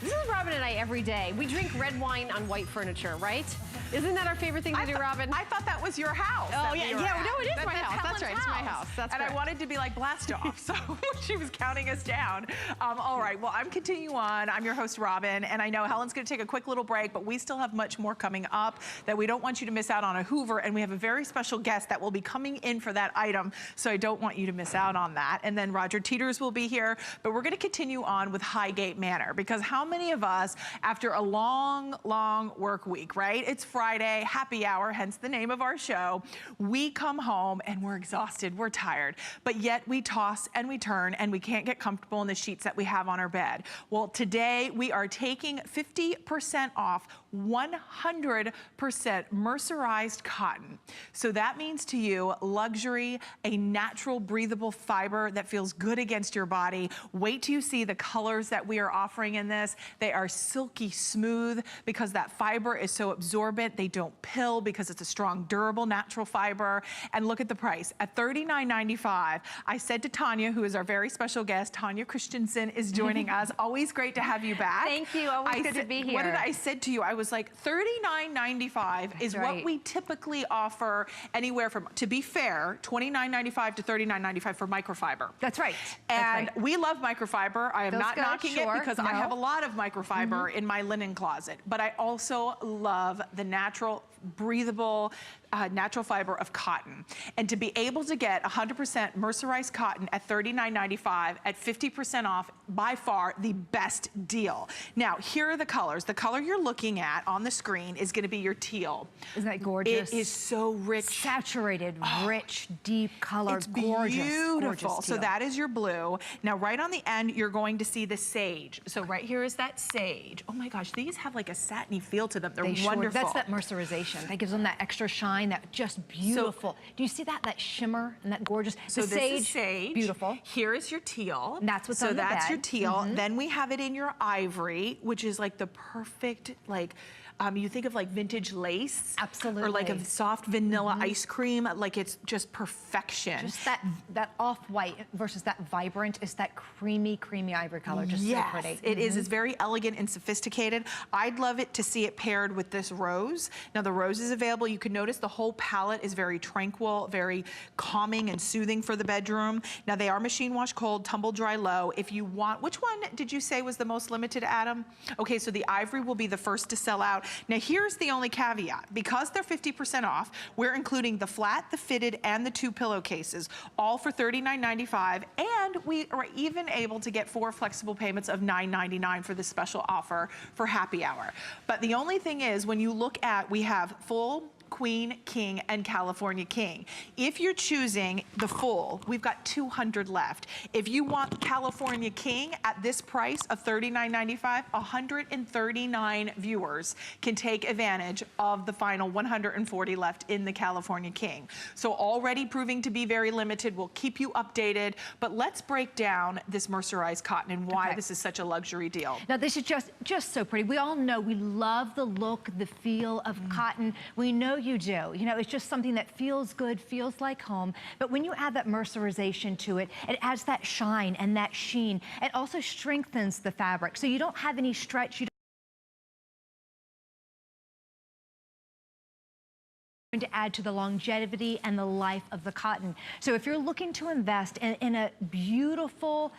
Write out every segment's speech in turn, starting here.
This is Robin and I every day. We drink red wine on white furniture, right? Isn't that our favorite thing to do, Robin? I thought that was your house. Oh, yeah, no, it is my house. That's right, it's my house. That's and I wanted to be like, blast off, so she was counting us down. All right, well, I'm continuing on. I'm your host, Robin, and I know Helen's gonna take a quick little break, but we still have much more coming up that we don't want you to miss out on a Hoover, and we have a very special guest that will be coming in for that item, so I don't want you to miss out on that. And then Roger Teeters will be here, but we're gonna continue on with Highgate Manor, because how many of us, after a long, long work week, right? It's Friday, happy hour, hence the name of our show. We come home and we're exhausted, we're tired, but yet we toss and we turn and we can't get comfortable in the sheets that we have on our bed. Well, today we are taking 50% off 100% mercerized cotton. So that means to you, luxury, a natural breathable fiber that feels good against your body. Wait till you see the colors that we are offering in this. They are silky smooth because that fiber is so absorbent. They don't pill because it's a strong, durable, natural fiber. And look at the price. At $39.95, I said to Tanya, who is our very special guest, Tanya Christensen is joining us. Always great to have you back. Thank you, always good to be here. What did I said to you? I was like, $39.95 is what we typically offer anywhere from, to be fair, $29.95 to $39.95 for microfiber. That's right. And we love microfiber. I am not knocking it because I have a lot of microfiber in my linen closet, but I also love the natural, breathable, natural fiber of cotton. And to be able to get 100% mercerized cotton at $39.95 at 50% off, by far the best deal. Now, here are the colors. The color you're looking at on the screen is gonna be your teal. Isn't that gorgeous? It is so rich. Saturated, rich, deep color. It's gorgeous, beautiful. gorgeous so that is your blue. Now, right on the end, you're going to see the sage. So right here is that sage. Oh my gosh, these have like a satiny feel to them. They're wonderful. That's that mercerization. That gives them that extra shine, that just beautiful. Do you see that shimmer and that gorgeous? So this is sage. Beautiful. Here is your teal. And that's what's on the bed. So that's your teal. Then we have it in your ivory, which is like the perfect, like, you think of like vintage lace. Absolutely. Or like a soft vanilla ice cream, like it's just perfection. Just that off-white versus that vibrant is that creamy, creamy ivory color, just so pretty. It is. It's very elegant and sophisticated. I'd love it to see it paired with this rose. Now the rose is available. You can notice the whole palette is very tranquil, very calming and soothing for the bedroom. Now they are machine wash cold, tumble dry low. If you want, which one did you say was the most limited, Adam? Okay, so the ivory will be the first to sell out. Now here's the only caveat. Because they're 50% off, we're including the flat, the fitted, and the 2 pillowcases, all for $39.95, and we are even able to get 4 flexible payments of $9.99 for this special offer for happy hour. But the only thing is, when you look at, we have full, Queen, King, and California King. If you're choosing the full, we've got 200 left. If you want California King at this price of $39.95, 139 viewers can take advantage of the final 140 left in the California King. So already proving to be very limited. We'll keep you updated, but let's break down this mercerized cotton and why this is such a luxury deal. Now this is just so pretty. We all know we love the look, the feel of cotton. We know you do. You know, it's just something that feels good, feels like home. But when you add that mercerization to it, it adds that shine and that sheen. It also strengthens the fabric. So you don't have any stretch. You to add to the longevity and the life of the cotton. So if you're looking to invest in a beautiful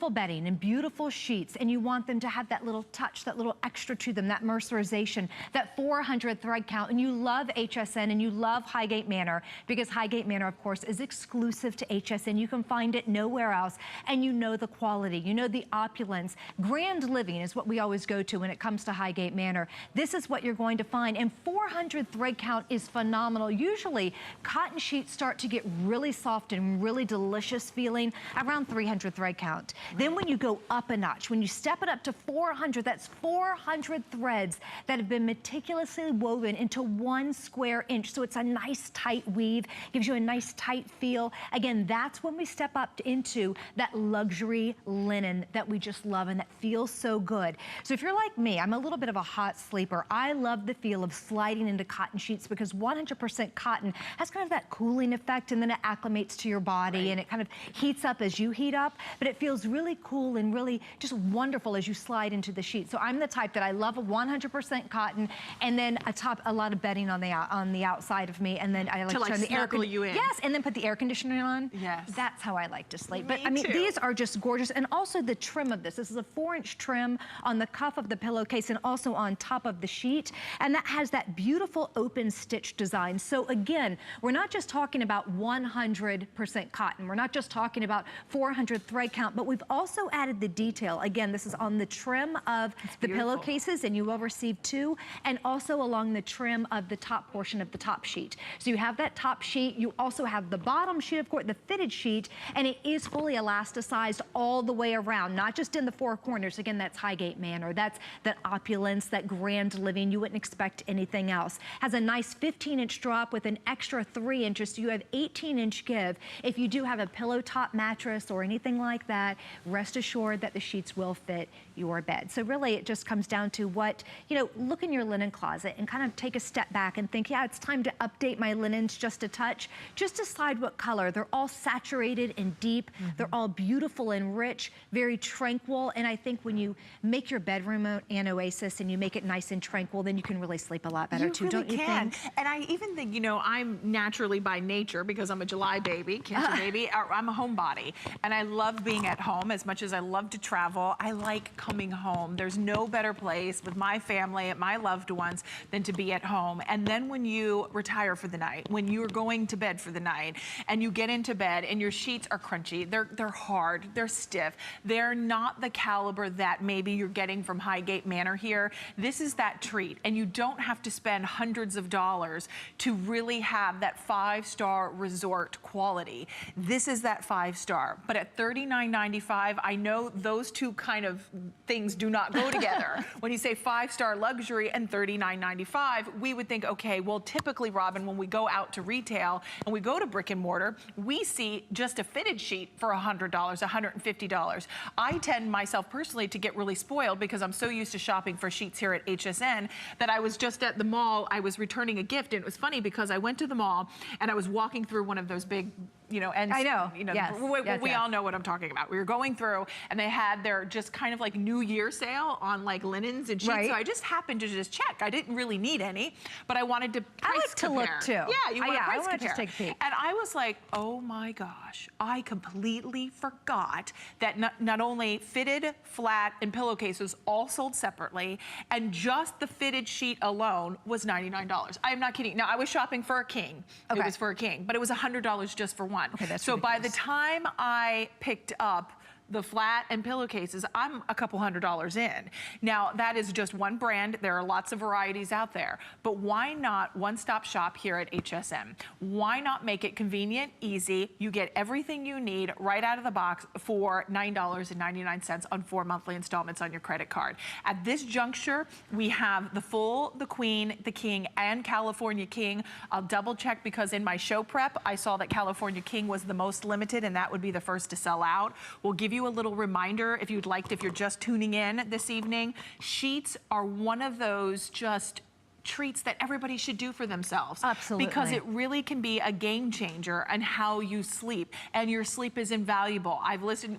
bedding and beautiful sheets, and you want them to have that little touch, that little extra to them, that mercerization, that 400 thread count, and you love HSN and you love Highgate Manor, because Highgate Manor, of course, is exclusive to HSN. You can find it nowhere else, and you know the quality, you know the opulence. Grand living is what we always go to when it comes to Highgate Manor. This is what you're going to find, and 400 thread count is phenomenal. Usually, cotton sheets start to get really soft and really delicious feeling around 300 thread count. Then when you go up a notch, when you step it up to 400, that's 400 threads that have been meticulously woven into 1 square inch. So it's a nice tight weave, gives you a nice tight feel. Again, that's when we step up into that luxury linen that we just love and that feels so good. So if you're like me, I'm a little bit of a hot sleeper. I love the feel of sliding into cotton sheets because because 100% cotton has kind of that cooling effect, and then it acclimates to your body, and it kind of heats up as you heat up, but it feels really cool and really just wonderful as you slide into the sheet. So I'm the type that I love a 100% cotton, and then a lot of bedding on the outside of me, and then I like to turn the air snuggle you in. Yes, and then put the air conditioner on. Yes. That's how I like to sleep. But Me I mean, too. these are just gorgeous, and also the trim of this. This is a 4-inch trim on the cuff of the pillowcase and also on top of the sheet, and that has that beautiful open stitch design. So again, we're not just talking about 100% cotton. We're not just talking about 400 thread count, but we've also added the detail. Again, this is on the trim of the pillowcases, and you will receive 2, and also along the trim of the top portion of the top sheet. So you have that top sheet. You also have the bottom sheet, of course, the fitted sheet, and it is fully elasticized all the way around, not just in the 4 corners. Again, that's Highgate Manor. That's that opulence, that grand living. You wouldn't expect anything else. Has a nice 15-inch drop with an extra 3 inches, so you have 18-inch give. If you do have a pillow top mattress or anything like that, rest assured that the sheets will fit your bed. So really, it just comes down to what, you know, look in your linen closet and kind of take a step back and think, yeah, it's time to update my linens just a touch. Just decide what color. They're all saturated and deep. They're all beautiful and rich, very tranquil. And I think when you make your bedroom an oasis and you make it nice and tranquil, then you can really sleep a lot better too, don't you think? And I even think, you know, I'm naturally by nature, because I'm a July baby, Cancer baby, I'm a homebody. And I love being at home as much as I love to travel. I like coming home. There's no better place with my family and my loved ones than to be at home. And then when you retire for the night, when you're going to bed for the night, and you get into bed and your sheets are crunchy, they're hard, they're stiff, they're not the caliber that maybe you're getting from Highgate Manor here. This is that treat, and you don't have to spend hundreds of dollars to really have that 5-star resort quality. This is that 5-star, but at $39.95, I know those two kind of things do not go together. When you say 5-star luxury and $39.95, we would think, okay, well, typically, Robin, when we go out to retail and we go to brick and mortar, we see just a fitted sheet for $100, $150. I tend myself personally to get really spoiled because I'm so used to shopping for sheets here at HSN that I was just at the mall. I was returning a gift, and it was funny because I went to the mall and I was walking through one of those big, you know, and I know. You know, yes. we all know what I'm talking about. We were going through, and they had their just kind of like New Year sale on like linens and sheets. Right. So I just happened to just check. I didn't really need any, but I wanted to price I like to compare. look too. Yeah, you want to price I want to compare. just take a peek. And I was like, oh my gosh, I completely forgot that not only fitted, flat, and pillowcases all sold separately, and just the fitted sheet alone was $99. I am not kidding. Now, I was shopping for a king. Okay. It was for a king, but it was $100 just for one. Okay, that's so by the ridiculous. time I picked up the flat and pillowcases, I'm a couple $100s in. Now, that is just one brand. There are lots of varieties out there. But why not one-stop shop here at HSN? Why not make it convenient, easy? You get everything you need right out of the box for $9.99 on 4 monthly installments on your credit card. At this juncture, we have the full, the queen, the king, and California King. I'll double check because in my show prep, I saw that California King was the most limited, and that would be the first to sell out. We'll give you a little reminder if you'd like, if you're just tuning in this evening. Sheets are one of those just treats that everybody should do for themselves. Absolutely. Because it really can be a game changer on how you sleep, and your sleep is invaluable.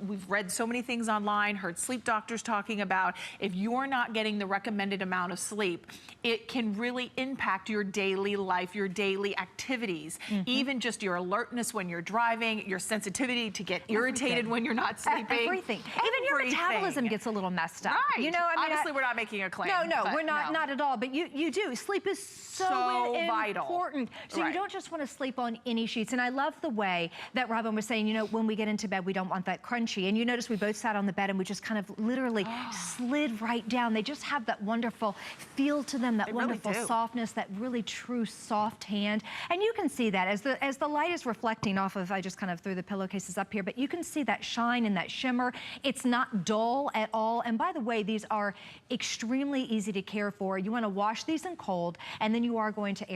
We've read so many things online, heard sleep doctors talking about if you're not getting the recommended amount of sleep, it can really impact your daily life, your daily activities, even just your alertness when you're driving, your sensitivity to get irritated when you're not sleeping. Everything. Even your metabolism gets a little messed up. Right. You know, I mean, obviously we're not making a claim. No, we're not at all. But you do. Sleep is so vital. important. So Right. you don't just want to sleep on any sheets. And I love the way that Robin was saying, you know, when we get into bed, we don't want that crunchy. And you notice we both sat on the bed and we just kind of literally slid right down. They just have that wonderful feel to them, that wonderful softness, that really true soft hand. And you can see that as the light is reflecting off of, I just kind of threw the pillowcases up here, but you can see that shine and that shimmer. It's not dull at all. And by the way, these are extremely easy to care for. You want to wash these in cold, and then you are going to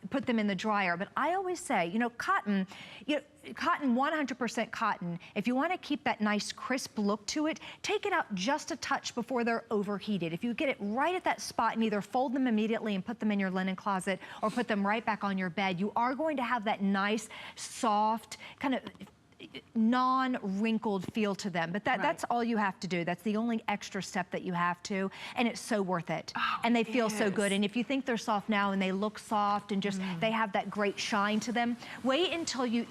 put them in the dryer. But I always say, you know, cotton, cotton, 100% cotton, if you want to keep that nice crisp look to it, take it out just a touch before they're overheated. If you get it right at that spot and either fold them immediately and put them in your linen closet or put them right back on your bed, you are going to have that nice, soft, kind of non-wrinkled feel to them. But that's all you have to do. That's the only extra step that you have to, and it's so worth it. Oh, and they feel so good. And if you think they're soft now and they look soft and just they have that great shine to them, wait until you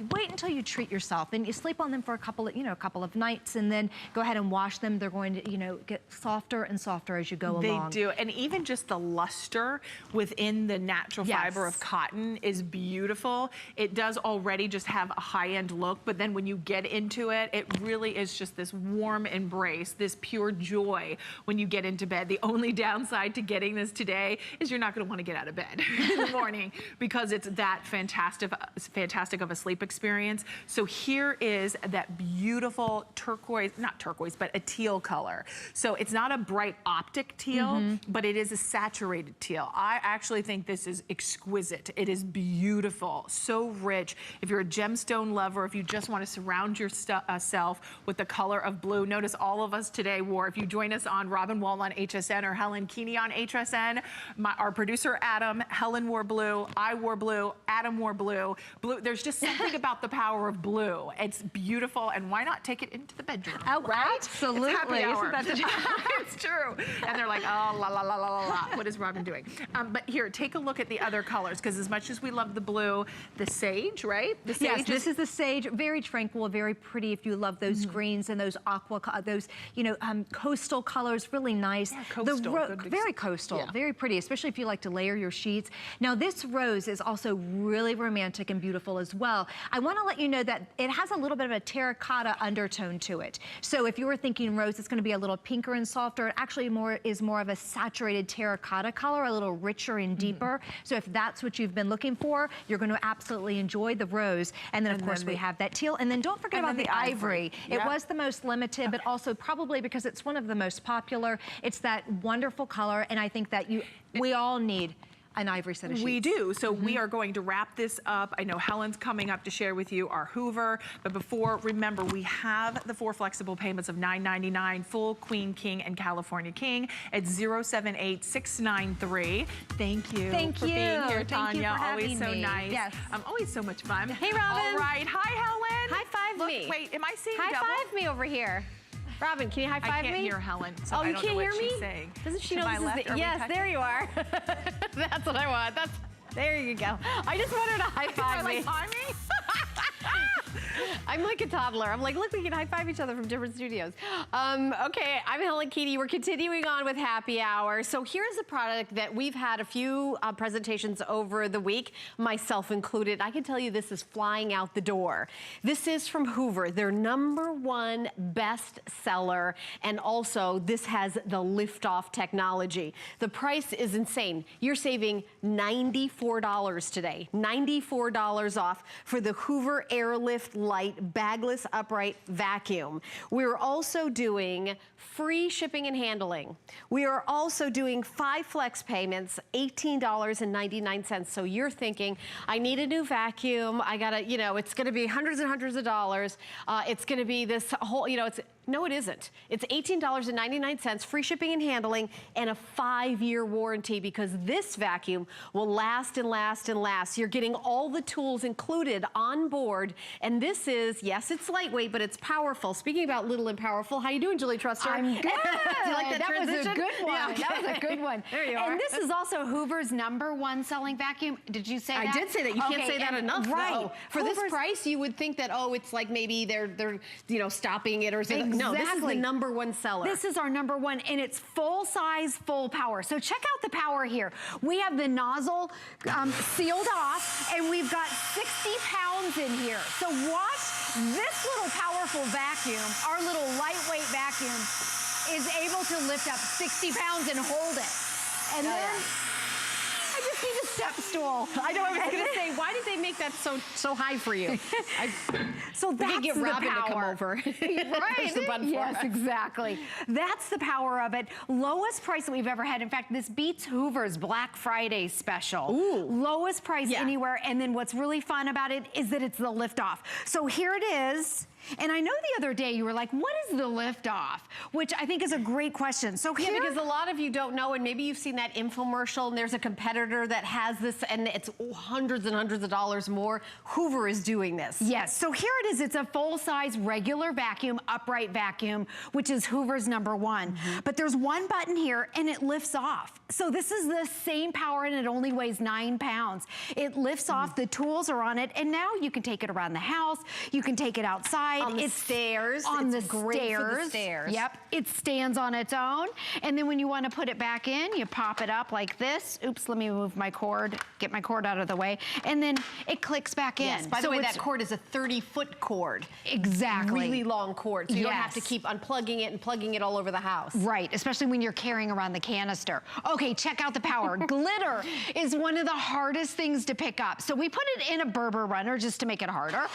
treat yourself, and you sleep on them for a couple of nights, and then go ahead and wash them. They're going to get softer and softer as you go along. They do. And even just the luster within the natural fiber of cotton is beautiful. It does already just have a high-end look, but then when you get into it, it really is just this warm embrace, this pure joy when you get into bed. The only downside to getting this today is you're not going to want to get out of bed in the morning because it's that fantastic of a sleep experience. So here is that beautiful turquoise, not turquoise, but a teal color. So it's not a bright optic teal, but it is a saturated teal. I actually think this is exquisite. It is beautiful, so rich. If you're a gemstone lover, if you just want to surround yourself with the color of blue. Notice all of us today wore, if you join us on Robin Wall on HSN or Helen Keeney on HSN, our producer Adam, Helen wore blue, I wore blue, Adam wore blue. There's just something about the power of blue. It's beautiful, and why not take it into the bedroom? Oh, right? Absolutely. It's happy hour. Isn't that It's true. And they're like, oh, la, la, la, la, la, la. What is Robin doing? But here, take a look at the other colors, because as much as we love the blue, the sage, right? The sage yes, this is the sage, very tranquil, very pretty if you love those greens and those aqua, those, coastal colors, really nice. Yeah, coastal. Very coastal, very pretty, especially if you like to layer your sheets. Now this rose is also really romantic and beautiful as well. I want to let you know that it has a little bit of a terracotta undertone to it. So if you were thinking rose, it's going to be a little pinker and softer. It actually is more of a saturated terracotta color, a little richer and deeper. So if that's what you've been looking for, you're going to absolutely enjoy the rose. And then of course we have that teal. And then don't forget about the ivory. It was the most limited, but also probably because it's one of the most popular. It's that wonderful color, and I think that we all need an ivory set of sheets. We do. So we are going to wrap this up. I know Helen's coming up to share with you our Hoover. But before, remember, we have the 4 flexible payments of $9.99, full Queen, King, and California King at 078693. Thank you for being here, Tanya. Always so nice. Yes. Always so much fun. Hey, Robin. All right. Hi, Helen. High five me. Wait, am I seeing High double? five me over here. Robin, can you high five me? I can't hear Helen, so oh, I you don't can't know hear what me? she's saying. Doesn't she To know my this left, is the, are we yes, touching? there you are. That's what I want. There you go. I just want her to high five me. Me? I'm like a toddler. I'm like, look, we can high five each other from different studios. Okay, I'm Helen Keeney. We're continuing on with Happy Hour. So here's a product that we've had a few presentations over the week, myself included. I can tell you this is flying out the door. This is from Hoover, their #1 best seller. And also, this has the liftoff technology. The price is insane. You're saving $94 today. $94 off for the Hoover Airlift Light Bagless Upright Vacuum. We're also doing free shipping and handling. We are also doing 5 flex payments, $18.99. So you're thinking, I need a new vacuum. I gotta, it's gonna be hundreds and hundreds of dollars. It's gonna be this whole, no, it isn't. It's $18.99, free shipping and handling, and a 5-year warranty, because this vacuum will last and last and last. You're getting all the tools included on board, and this is, yes, it's lightweight, but it's powerful. Speaking about little and powerful, how you doing, Julie Truster? I'm good. Do you like that transition? Was a good one. Yeah, okay. That was a good one. There you are. And this is also Hoover's #1 selling vacuum. Did you say that? I did say that. You can't say that enough. Right. No. For this price, you would think that, oh, it's like maybe they're stopping it or something. Exactly. No, this is the #1 seller. This is our #1, and it's full size, full power. So check out the power here. We have the nozzle sealed off, and we've got 60 pounds in here. So watch this little powerful vacuum, our little lightweight vacuum, is able to lift up 60 pounds and hold it. And then I just need a step stool. I know, I was gonna say, why did they make that so high for you? So that's get the Robin power. to come over. Right? The bun Yes, format. exactly. That's the power of it. Lowest price that we've ever had. In fact, this beats Hoover's Black Friday special. Ooh. Lowest price Yeah. anywhere. And then what's really fun about it is that it's the lift off. So here it is. And I know the other day you were like, what is the lift off? Which I think is a great question. So Yeah, here, because a lot of you don't know, and maybe you've seen that infomercial, and there's a competitor that has this, and it's hundreds and hundreds of dollars more. Hoover is doing this. yes, so here it is. It's a full-size regular vacuum, upright vacuum, which is Hoover's #1. But there's one button here, and it lifts off. So this is the same power, and it only weighs 9 pounds. It lifts off, the tools are on it, and now you can take it around the house. You can take it outside. On the stairs. On It's the great for the stairs. stairs. Yep, it stands on its own. And then when you want to put it back in, you pop it up like this. Oops, let me move my cord, get my cord out of the way. And then it clicks back in. Yes, by the So way, it's- that cord is a 30-foot cord. Exactly. Really long cord, so you don't have to Yes. keep unplugging it and plugging it all over the house. Right, especially when you're carrying around the canister. Okay, check out the power. Glitter is one of the hardest things to pick up. So we put it in a Berber runner just to make it harder.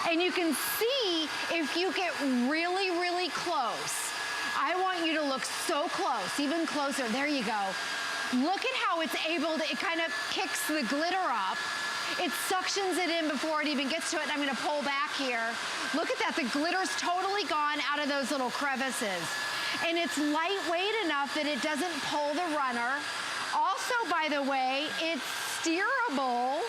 And you can see if you get really, really close. I want you to look so close, even closer. There you go. Look at how it's able to, it kind of kicks the glitter up. It suctions it in before it even gets to it. And I'm gonna pull back here. Look at that, the glitter's totally gone out of those little crevices. And it's lightweight enough that it doesn't pull the runner. Also, by the way, it's steerable,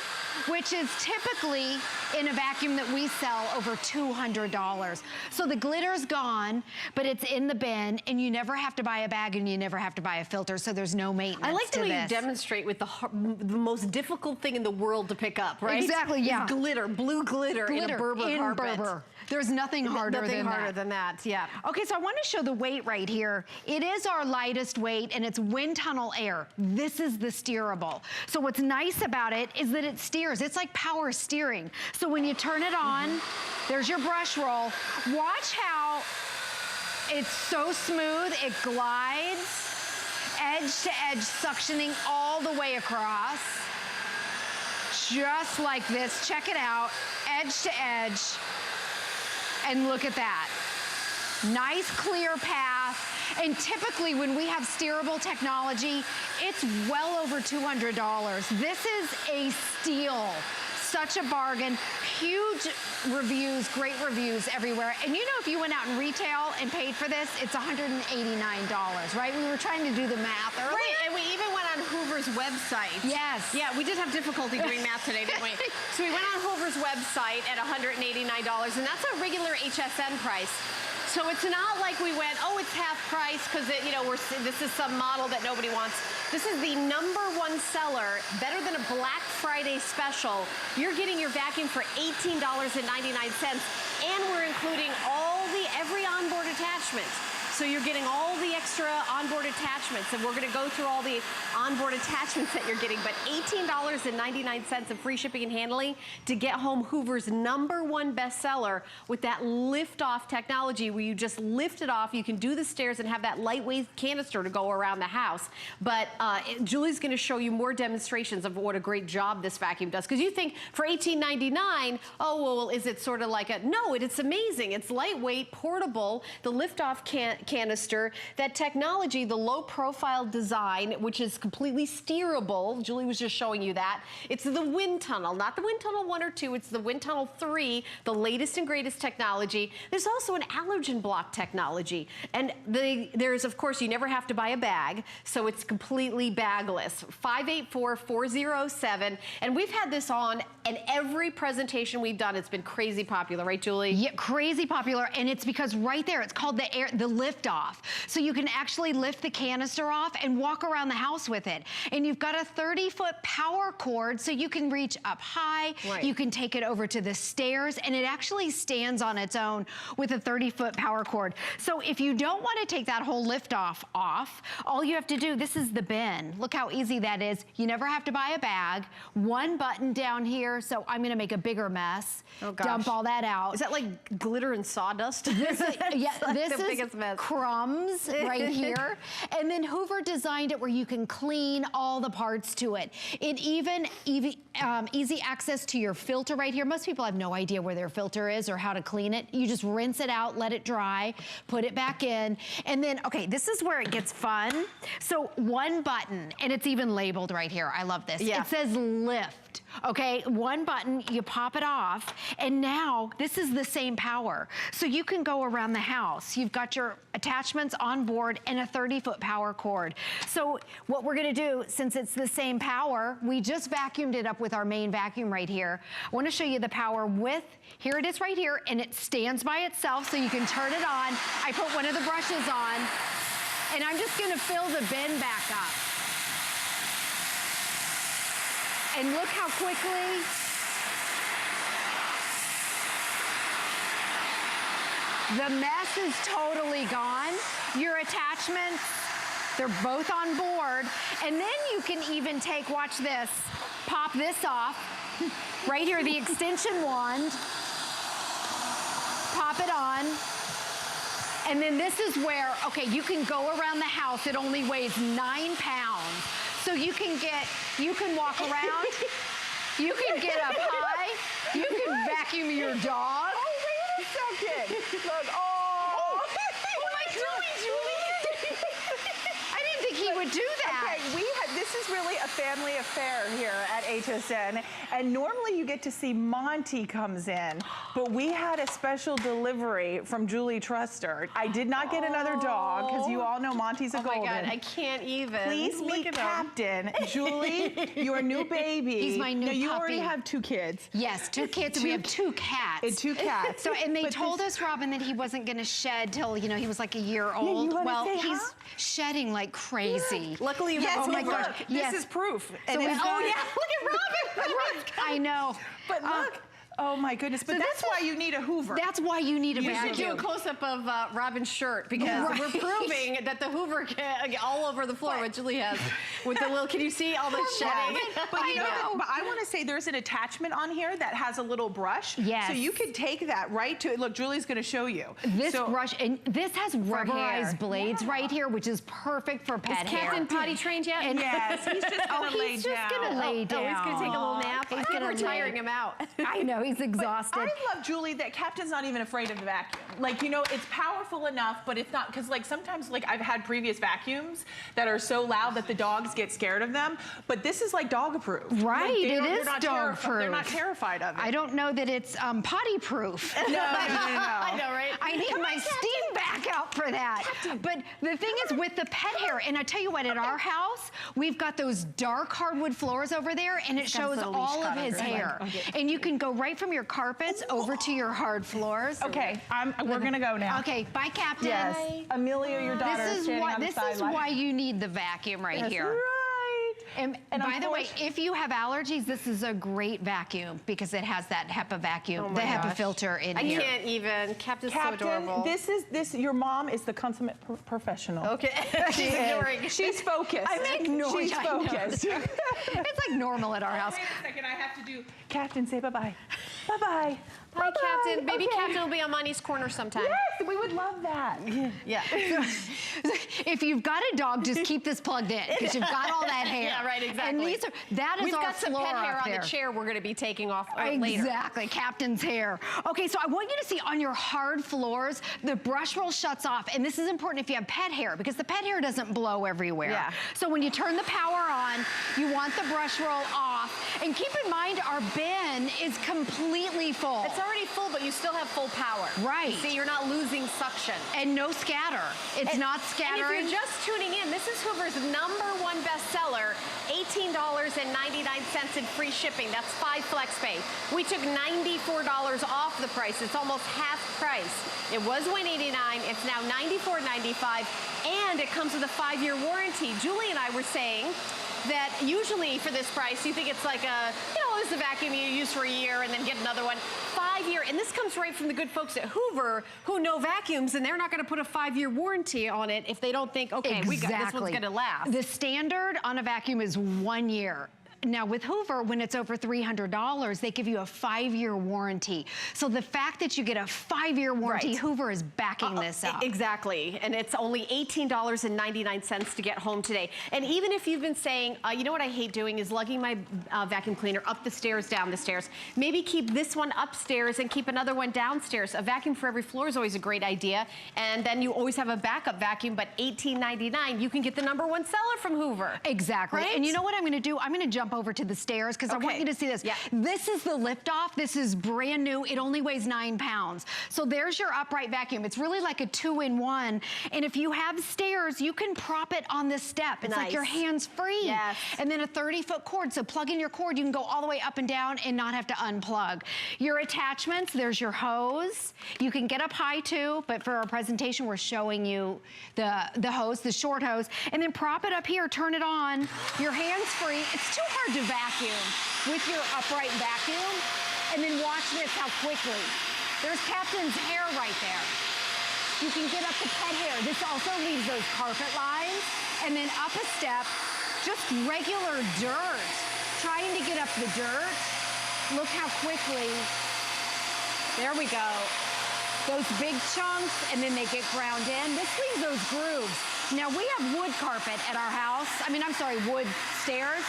which is typically in a vacuum that we sell over $200. So the glitter's gone, but it's in the bin, and you never have to buy a bag and you never have to buy a filter, so there's no maintenance I like the to way this. you demonstrate with the most difficult thing in the world to pick up, right? Exactly, yeah. It's glitter, blue glitter in a Berber carpet. Berber. There's nothing harder than that, yeah. Okay, so I want to show the weight right here. It is our lightest weight, and it's wind tunnel air. This is the steerable. So what's nice about it is that it steers. It's like power steering. So when you turn it on, there's your brush roll. Watch how it's so smooth. It glides, edge to edge, suctioning all the way across. Just like this. Check it out, edge to edge. And look at that. Nice clear path. And typically when we have steerable technology, it's well over $200. This is a steal. Such a bargain. Huge reviews, great reviews everywhere. And you know, if you went out in retail and paid for this, it's $189, right? We were trying to do the math earlier. Right, and we even went on Hoover's website. Yes. Yeah, we did have difficulty doing math today, didn't we? So we went on Hoover's website at $189, and that's a regular HSN price. So it's not like we went, oh, it's half price because you know this is some model that nobody wants. This is the #1 seller, better than a Black Friday special. You're getting your vacuum for $18.99, and we're including every onboard attachment. So you're getting all the extra onboard attachments, and we're gonna go through all the onboard attachments that you're getting, but $18.99 of free shipping and handling to get home Hoover's #1 bestseller with that lift-off technology where you just lift it off, you can do the stairs and have that lightweight canister to go around the house. But Julie's gonna show you more demonstrations of what a great job this vacuum does. Because you think for $18.99, oh, well, is it sort of like no, it's amazing. It's lightweight, portable, the lift-off canister, that technology, the low profile design, which is completely steerable. Julie was just showing you that. It's the wind tunnel, not the wind tunnel 1 or 2, it's the wind tunnel 3, the latest and greatest technology. There's also an allergen block technology. And there's, of course, you never have to buy a bag, so it's completely bagless. 584-407. And we've had this on in every presentation we've done. It's been crazy popular, right, Julie? Yeah, crazy popular, and it's because right there, it's called the lift off. So you can actually lift the canister off and walk around the house with it. And you've got a 30-foot power cord, so you can reach up high, right. You can take it over to the stairs, and it actually stands on its own with a 30-foot power cord. So if you don't want to take that whole lift off, all you have to do, this is the bin. Look how easy that is. You never have to buy a bag. One button down here, so I'm gonna make a bigger mess. Oh, gosh. Dump all that out. Is that like glitter and sawdust? This is, yeah, like this the is biggest mess. crumbs right here. And then Hoover designed it where you can clean all the parts to it. It even, easy access to your filter right here. Most people have no idea where their filter is or how to clean it. You just rinse it out, let it dry, put it back in. And then, okay, this is where it gets fun. So one button, and it's even labeled right here. I love this. Yeah. It says lift. Okay, one button, you pop it off, and now this is the same power. So you can go around the house. You've got your attachments on board and a 30-foot power cord. So what we're gonna do, since it's the same power, we just vacuumed it up with our main vacuum right here. I wanna show you the power with, here it is right here, and it stands by itself, so you can turn it on. I put one of the brushes on, and I'm just gonna fill the bin back up. And look how quickly the mess is totally gone. Your attachments, they're both on board. And then you can even take, watch this, pop this off. Right here, the extension wand. Pop it on. And then this is where, okay, you can go around the house. It only weighs 9 pounds. So you can walk around, you can get up high, you can vacuum your dog. Oh, wait a second. Look, oh my Julie. I didn't think he would do that. Okay, this is really a family affair here at HSN, and normally you get to see Monty comes in, but we had a special delivery from Julie Truster. I did not get another dog, because you all know Monty's a golden. Oh my God, I can't even. Please meet Captain. Julie, your new baby. He's my new Now, you puppy. already have 2 kids. Yes, 2 kids, and we have 2 cats. And 2 cats. So, and they told us, Robin, that he wasn't gonna shed till, you know, he was like a year you old. wanna Well, say he's huh? shedding like crazy. Luckily, you have oh my Hoover. gosh. This is proof. So And we've it's got- oh yeah, Look at Robin. I know. But look, oh my goodness, but so that's why you need a Hoover. That's why you need a You vacuum. should do a close-up of Robin's shirt, because Right. we're proving that the Hoover can all over the floor, what Julie has. With the little, can you see all the shedding? But you I know. but I want to say there's an attachment on here that has a little brush. Yes. So you could take that right to, look, Julie's going to show you. This so, brush, and this has rubberized hair. blades right here, which is perfect for pet Is hair. Captain potty trained yet? And- Yes, he's just going to lay he's down. just gonna lay down. Oh, he's gonna take a little nap. I think gonna we're tiring lay. him out. I know, he's exhausted. I love, Julie, that Captain's not even afraid of the vacuum. Like, you know, it's powerful enough, but it's not, because like sometimes, like I've had previous vacuums that are so loud that the dogs get scared of them, but this is like dog approved. Right, like, it is dog They're proof. not terrified of it. I don't know that it's potty proof. No. I know, right? I need my steam back out for that. But the thing is with the pet hair, and I tell you what, at our house, we've got those dark hardwood floors over there, and it shows got a leash all of cutter. his hair. And you can go right from your carpets over to your hard floors. Okay, we're gonna go now. Okay, bye, Captain. Yes. Amelia, your daughter, This is is standing why on the sideline. you need the vacuum right That's here. right. And And by the way, unfortunately- if you have allergies, this is a great vacuum because it has that HEPA vacuum, Oh the my HEPA gosh. filter in I here. can't even. Captain's Captain, so adorable. your mom is the consummate professional. Okay, she's ignoring. She's focused. I'm ignoring. She's I know. focused. It's like normal at our house. Wait a second, I have to do, Captain, say bye-bye. Bye-bye. Hi, Captain. Maybe Okay. Captain will be on Money's Corner sometime. Yes, we would love that. Yeah. If you've got a dog, just keep this plugged in because you've got all that hair. Yeah, right, exactly. And these are, that is We've our got some floor pet hair up on there. the chair we're going to be taking off later. Exactly, Captain's hair. Okay, so I want you to see on your hard floors, the brush roll shuts off, and this is important if you have pet hair because the pet hair doesn't blow everywhere. Yeah. So when you turn the power on, you want the brush roll off, and keep in mind our bin is completely full. It's already full, but you still have full power. Right. See, you're not losing suction. And no scatter. It's not And scattering. if you're just tuning in, this is Hoover's #1 bestseller, $18.99 in free shipping. That's 5 flex pay. We took $94 off the price. It's almost half price. It was $189. It's now $94.95, and it comes with a 5-year warranty. Julie and I were saying that usually for this price, you think it's like a, you know, this is a vacuum you use for a year and then get another one. 5-year, and this comes right from the good folks at Hoover who know vacuums, and they're not going to put a 5-year warranty on it if they don't think, okay, we got this one's going to last. The standard on a vacuum is 1 year. Now with Hoover, when it's over $300, they give you a 5-year warranty. So the fact that you get a 5-year warranty, Right. Hoover is backing this up. Exactly, and it's only $18.99 to get home today. And even if you've been saying, you know what I hate doing is lugging my vacuum cleaner up the stairs, down the stairs. Maybe keep this one upstairs and keep another one downstairs. A vacuum for every floor is always a great idea. And then you always have a backup vacuum, but $18.99, you can get the #1 seller from Hoover. Exactly. Right? And you know what I'm gonna do? I'm gonna jump over to the stairs because I want you to see this. Yeah. This is the lift off. This is brand new. It only weighs 9 pounds. So there's your upright vacuum. It's really like a 2-in-1. And if you have stairs, you can prop it on the step. It's like your hands free. Yes. And then a 30-foot cord. So plug in your cord, you can go all the way up and down and not have to unplug. Your attachments, there's your hose. You can get up high too, but for our presentation, we're showing you the hose, the short hose. And then prop it up here, turn it on. Your hands free. It's too hard to vacuum with your upright vacuum. And then watch this, how quickly. There's Captain's hair right there. You can get up to pet hair. This also leaves those carpet lines. And then up a step, just regular dirt. Trying to get up the dirt. Look how quickly. There we go. Those big chunks, and then they get ground in. This leaves those grooves. Now, we have wood carpet at our house. I mean, I'm sorry, wood stairs.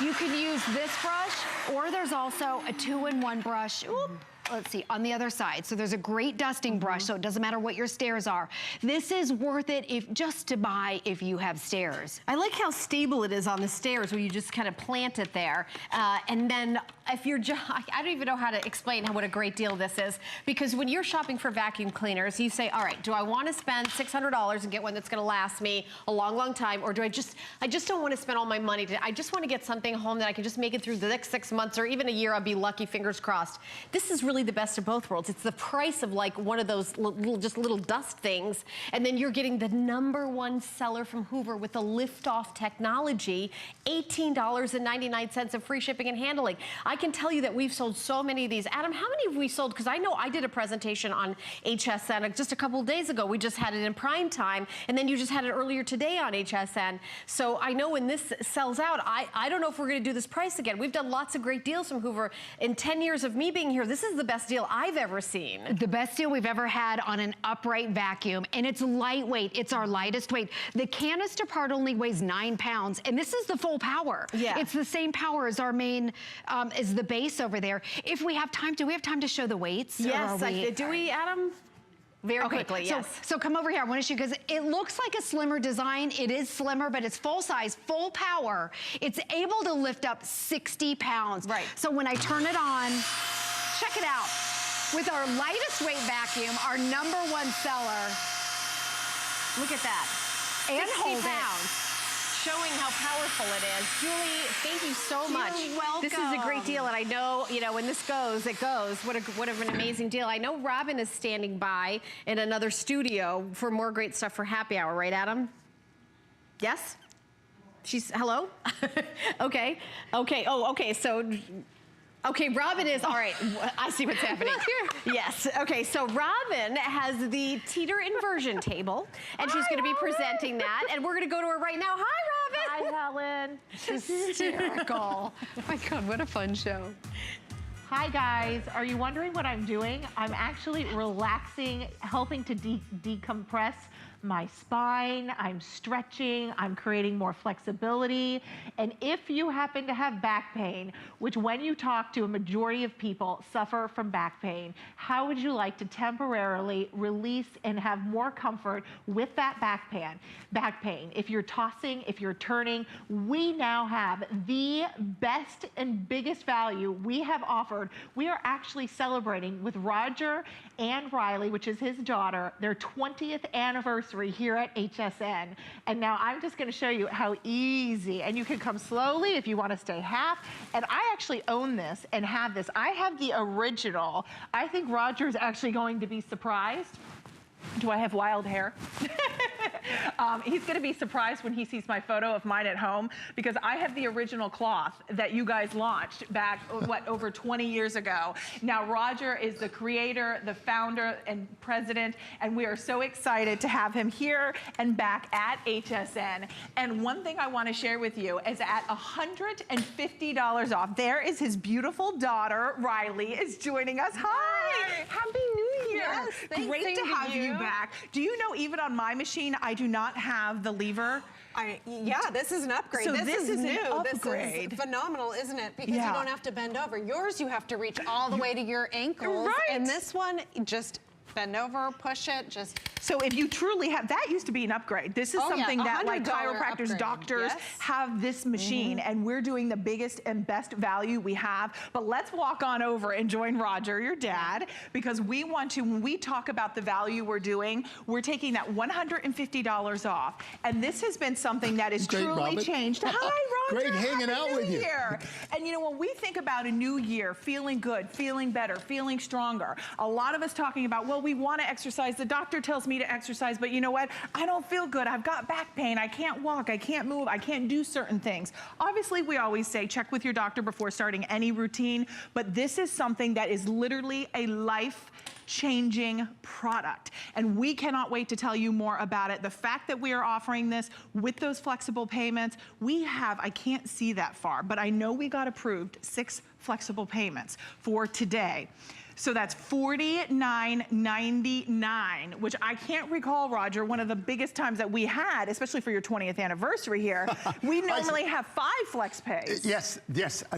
You can use this brush, or there's also a 2-in-1 brush. Oop. Let's see, on the other side. So there's a great dusting brush, so it doesn't matter what your stairs are. This is worth it just to buy if you have stairs. I like how stable it is on the stairs where you just kind of plant it there. And then if you're just, I don't even know how to explain what a great deal this is, because when you're shopping for vacuum cleaners, you say, all right, do I want to spend $600 and get one that's going to last me a long, long time, or do I just don't want to spend all my money. I just want to get something home that I can just make it through the next 6 months or even a year. I'll be lucky, fingers crossed. This is really the best of both worlds. It's the price of like one of those little dust things, and then you're getting the #1 seller from Hoover with the lift-off technology, $18.99 of free shipping and handling. I can tell you that we've sold so many of these. Adam, how many have we sold? Because I know I did a presentation on HSN just a couple of days ago. We just had it in prime time, and then you just had it earlier today on HSN. So I know when this sells out, I don't know if we're going to do this price again. We've done lots of great deals from Hoover. In 10 years of me being here, this is the best deal I've ever seen. The best deal we've ever had on an upright vacuum, and it's lightweight. It's our lightest weight. The canister part only weighs 9 pounds, and this is the full power. Yeah. It's the same power as our main, is the base over there. If we have time, do we have time to show the weights? Yes, do we, Adam? Very quickly, yes. So come over here. I want to show you, because it looks like a slimmer design. It is slimmer, but it's full size, full power. It's able to lift up 60 pounds. Right. So when I turn it on, check it out. With our lightest weight vacuum, our #1 seller. Look at that. And 60 hold pounds. it. Showing how powerful it is. Julie, thank you so much. You're welcome. This is a great deal, and I know, when this goes, it goes. What an amazing deal. I know Robin is standing by in another studio for more great stuff for happy hour, right, Adam? Yes? Hello? Okay. So... Okay, Robin is, all right, I see what's happening. Yes, okay, so Robin has the Teeter Inversion Table, and she's gonna be presenting that, and we're gonna go to her right now. Hi, Robin. Hi, Helen. Hysterical. Oh my God, what a fun show. Hi, guys. Are you wondering what I'm doing? I'm actually relaxing, helping to decompress my spine. I'm stretching. I'm creating more flexibility. And if you happen to have back pain, which when you talk to a majority of people suffer from back pain, how would you like to temporarily release and have more comfort with that back pain? If you're tossing, if you're turning, we now have the best and biggest value we have offered. We are actually celebrating with Roger and Riley, which is his daughter, their 20th anniversary here at HSN. And now I'm just gonna show you how easy, and you can come slowly if you wanna stay half. And I actually own this and have this. I have the original. I think Roger's actually going to be surprised. Do I have wild hair? He's gonna be surprised when he sees my photo of mine at home, because I have the original cloth that you guys launched back, what, over 20 years ago. Now, Roger is the creator, the founder, and president, and we are so excited to have him here and back at HSN. And one thing I wanna share with you is at $150 off, there is his beautiful daughter, Riley, is joining us. Hi! Happy New Year! Yes, thanks, great to have you back. Do you know, even on my machine, I do not have the lever. Yeah, this is an upgrade. So this is new. an upgrade. This is phenomenal, isn't it? Because you don't have to bend over. Yours, you have to reach all the way to your ankles. Right. And this one, just bend over, push it, just... So if you truly have, that used to be an upgrade. This is something that like chiropractors, upgrade. doctors have this machine, and we're doing the biggest and best value we have. But let's walk on over and join Roger, your dad, because we want to, when we talk about the value we're doing, we're taking that $150 off. And this has been something that has truly changed. Hi, Roger. Great hanging out with you. And you know, when we think about a new year, feeling good, feeling better, feeling stronger, a lot of us talking about, well, we want to exercise. The doctor tells me to exercise, but you know what? I don't feel good. I've got back pain. I can't walk. I can't move. I can't do certain things. Obviously, we always say check with your doctor before starting any routine, but this is something that is literally a life-changing product, and we cannot wait to tell you more about it. The fact that we are offering this with those flexible payments, we have, I can't see that far, but I know we got approved 6 flexible payments for today. So that's $49.99, which I can't recall, Roger, one of the biggest times that we had, especially for your 20th anniversary here. We normally have 5 flex pays. Yes,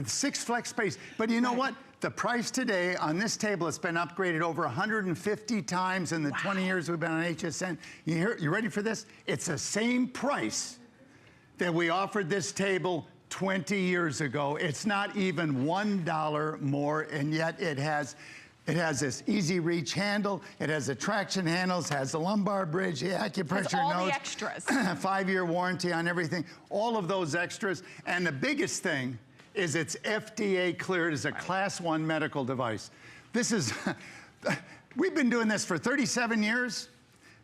6 flex pays. But you know what? The price today on this table has been upgraded over 150 times in the 20 years we've been on HSN. You ready for this? It's the same price that we offered this table 20 years ago. It's not even $1 more, and yet it has this easy reach handle. It has the traction handles, has the lumbar bridge, the acupressure all nodes, the extras. 5-year warranty on everything, all of those extras. And the biggest thing is it's FDA cleared as a Class 1 medical device. This is, we've been doing this for 37 years,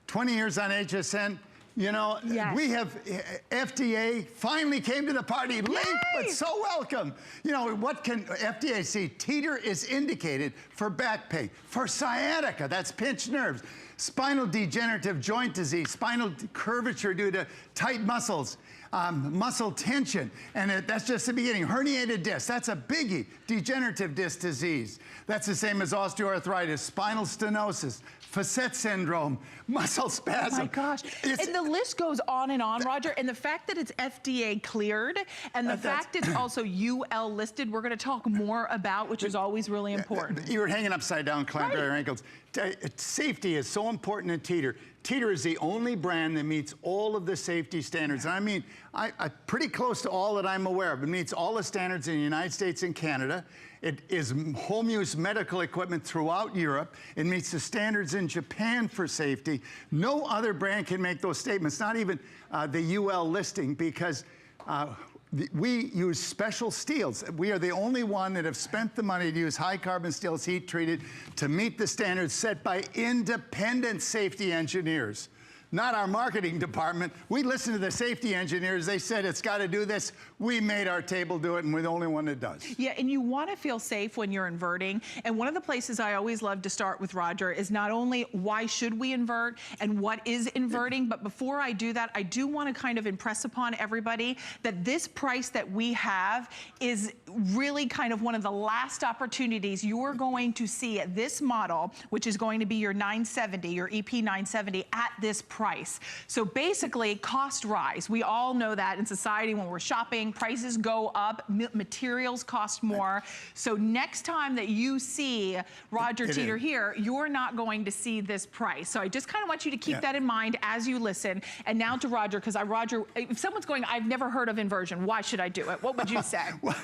20 years on HSN. You know, we have, FDA finally came to the party late, but so welcome. You know, what can FDA see? Teeter is indicated for back pain, for sciatica, that's pinched nerves, spinal degenerative joint disease, spinal curvature due to tight muscles, muscle tension, and that's just the beginning. Herniated disc, that's a biggie. Degenerative disc disease, that's the same as osteoarthritis, spinal stenosis, facet syndrome, muscle spasm. Oh my gosh. And the list goes on and on, Roger. And the fact that it's FDA cleared and the fact it's also UL listed, we're going to talk more about, which is always really important. You were hanging upside down, clamped your ankles. Safety is so important in Teeter. Teeter is the only brand that meets all of the safety standards. And I mean, I pretty close to all that I'm aware of. It meets all the standards in the United States and Canada. It is home use medical equipment throughout Europe. It meets the standards in Japan for safety. No other brand can make those statements, not even the UL listing, because we use special steels. We are the only one that have spent the money to use high carbon steels, heat treated, to meet the standards set by independent safety engineers. Not our marketing department. We listened to the safety engineers. They said it's got to do this. We made our table do it, and we're the only one that does. Yeah, and you want to feel safe when you're inverting. And one of the places I always love to start with, Roger, is not only why should we invert and what is inverting, but before I do that, I do want to kind of impress upon everybody that this price that we have is really kind of one of the last opportunities you're going to see at this model, which is going to be your 970, your EP 970 at this price. So basically, cost rise. We all know that in society when we're shopping, prices go up, materials cost more. So next time that you see Roger Teeter here, you're not going to see this price. So I just kind of want you to keep that in mind as you listen. And now to Roger, because Roger, if someone's going, I've never heard of inversion, why should I do it? What would you say? Well,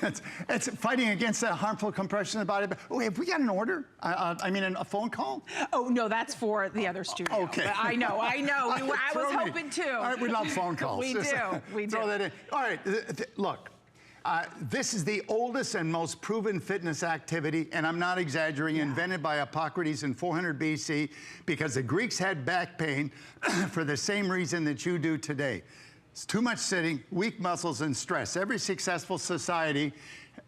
it's fighting against that harmful compression of the body. Oh, have we got an order? I mean, a phone call? Oh, no, that's for the other studio. Okay. But I know. I was hoping to. All right, we love phone calls. We do. Throw that in. All right, look, This is the oldest and most proven fitness activity, and I'm not exaggerating, invented by Hippocrates in 400 BC because the Greeks had back pain for the same reason that you do today. It's too much sitting, weak muscles, and stress. Every successful society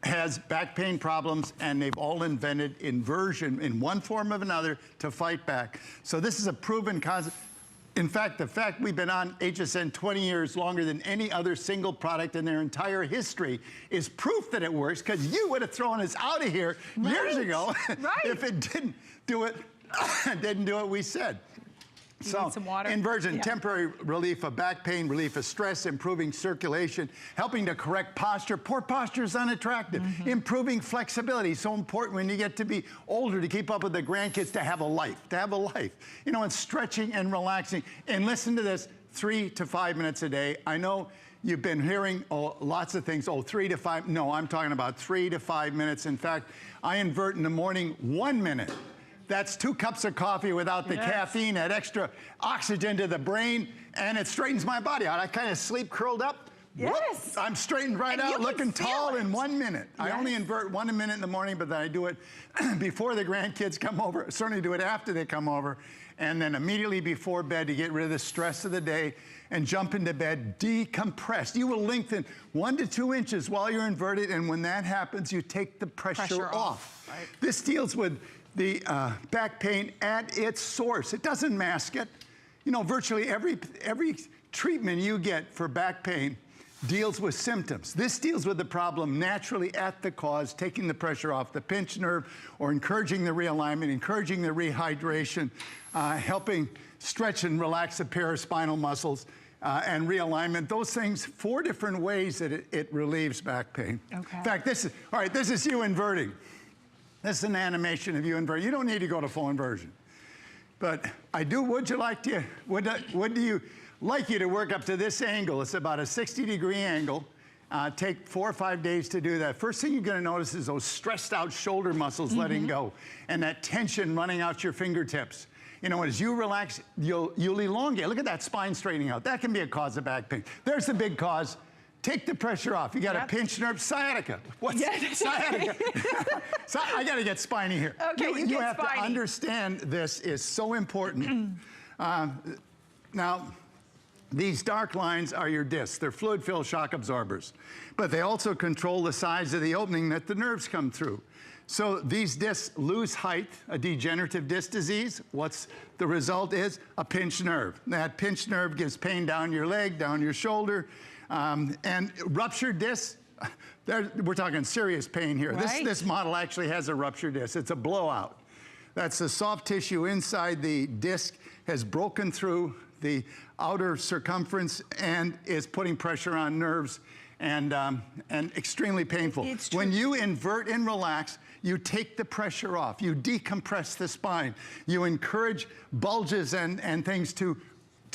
has back pain problems, and they've all invented inversion in one form or another to fight back. So this is a proven concept. In fact, the fact we've been on HSN 20 years longer than any other single product in their entire history is proof that it works, because you would have thrown us out of here years ago if it didn't do it, we said. So, some water? inversion, temporary relief of back pain, relief of stress, improving circulation, helping to correct posture. Poor posture is unattractive. Improving flexibility, so important when you get to be older to keep up with the grandkids, to have a life, You know, and stretching and relaxing. And listen to this, 3 to 5 minutes a day. I know you've been hearing lots of things, 3 to 5. No, I'm talking about 3 to 5 minutes. In fact, I invert in the morning 1 minute. That's 2 cups of coffee without the caffeine, that extra oxygen to the brain, and it straightens my body out. I kind of sleep curled up. Yes. I'm straightened right out, looking tall in 1 minute. I only invert 1 minute in the morning, but then I do it before the grandkids come over. I certainly do it after they come over, and then immediately before bed to get rid of the stress of the day and jump into bed decompressed. You will lengthen 1 to 2 inches while you're inverted, and when that happens, you take the pressure off. Right. This deals with the back pain at its source. It doesn't mask it. You know, virtually every treatment you get for back pain deals with symptoms. This deals with the problem naturally at the cause, taking the pressure off the pinched nerve, or encouraging the realignment, encouraging the rehydration, helping stretch and relax the paraspinal muscles, and realignment. Those things, 4 different ways that it relieves back pain. Okay. In fact, this is you inverting. This is an animation of you inverting. You don't need to go to full inversion. But would you like you to work up to this angle? It's about a 60-degree angle. Take 4 or 5 days to do that. First thing you're gonna notice is those stressed out shoulder muscles letting go, and that tension running out your fingertips. You know, as you relax, you'll elongate. Look at that spine straightening out. That can be a cause of back pain. There's the big cause. Take the pressure off. You got a pinched nerve, sciatica. What's sciatica? So I got to get spiny here. Okay, you have to understand this is so important. Now, these dark lines are your discs. They're fluid-filled shock absorbers, but they also control the size of the opening that the nerves come through. So these discs lose height, a degenerative disc disease. What's the result is a pinched nerve. That pinched nerve gives pain down your leg, down your shoulder. And ruptured discs, we're talking serious pain here. Right. This model actually has a ruptured disc. It's a blowout. That's the soft tissue inside the disc has broken through the outer circumference and is putting pressure on nerves, and extremely painful. When you invert and relax, you take the pressure off. You decompress the spine. You encourage bulges and things to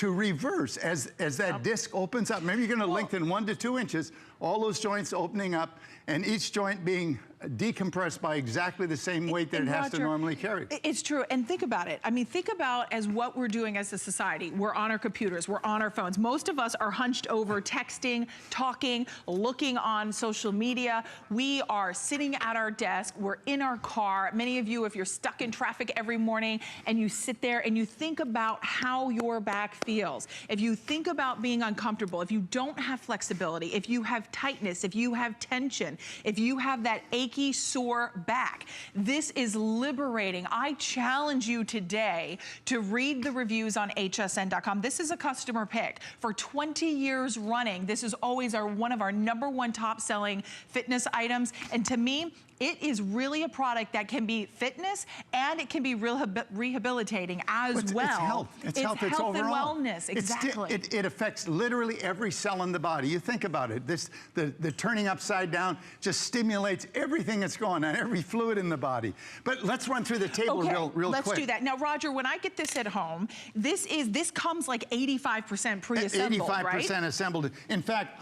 reverse as that disc opens up. Maybe you're going to lengthen 1 to 2 inches, all those joints opening up, and each joint being decompressed by exactly the same weight that it has to normally carry. It's true, and think about it. I mean, think about as what we're doing as a society. We're on our computers, we're on our phones. Most of us are hunched over, texting, talking, looking on social media. We are sitting at our desk, we're in our car. Many of you, if you're stuck in traffic every morning and you sit there and you think about how your back feels, if you think about being uncomfortable, if you don't have flexibility, if you have tightness, if you have tension, if you have that achy, sore back, this is liberating. I challenge you today to read the reviews on hsn.com. This is a customer pick. For 20 years running, this is always one of our #1 top selling fitness items. And to me, it is really a product that can be fitness and it can be rehabilitating as well. It's health. It's health. It's overall. And wellness. Exactly. It affects literally every cell in the body. You think about it. The turning upside down just stimulates everything that's going on, every fluid in the body. But let's run through the table real quick. Let's do that. Now, Roger, when I get this at home, this comes like 85% pre-assembled, 85% assembled. In fact,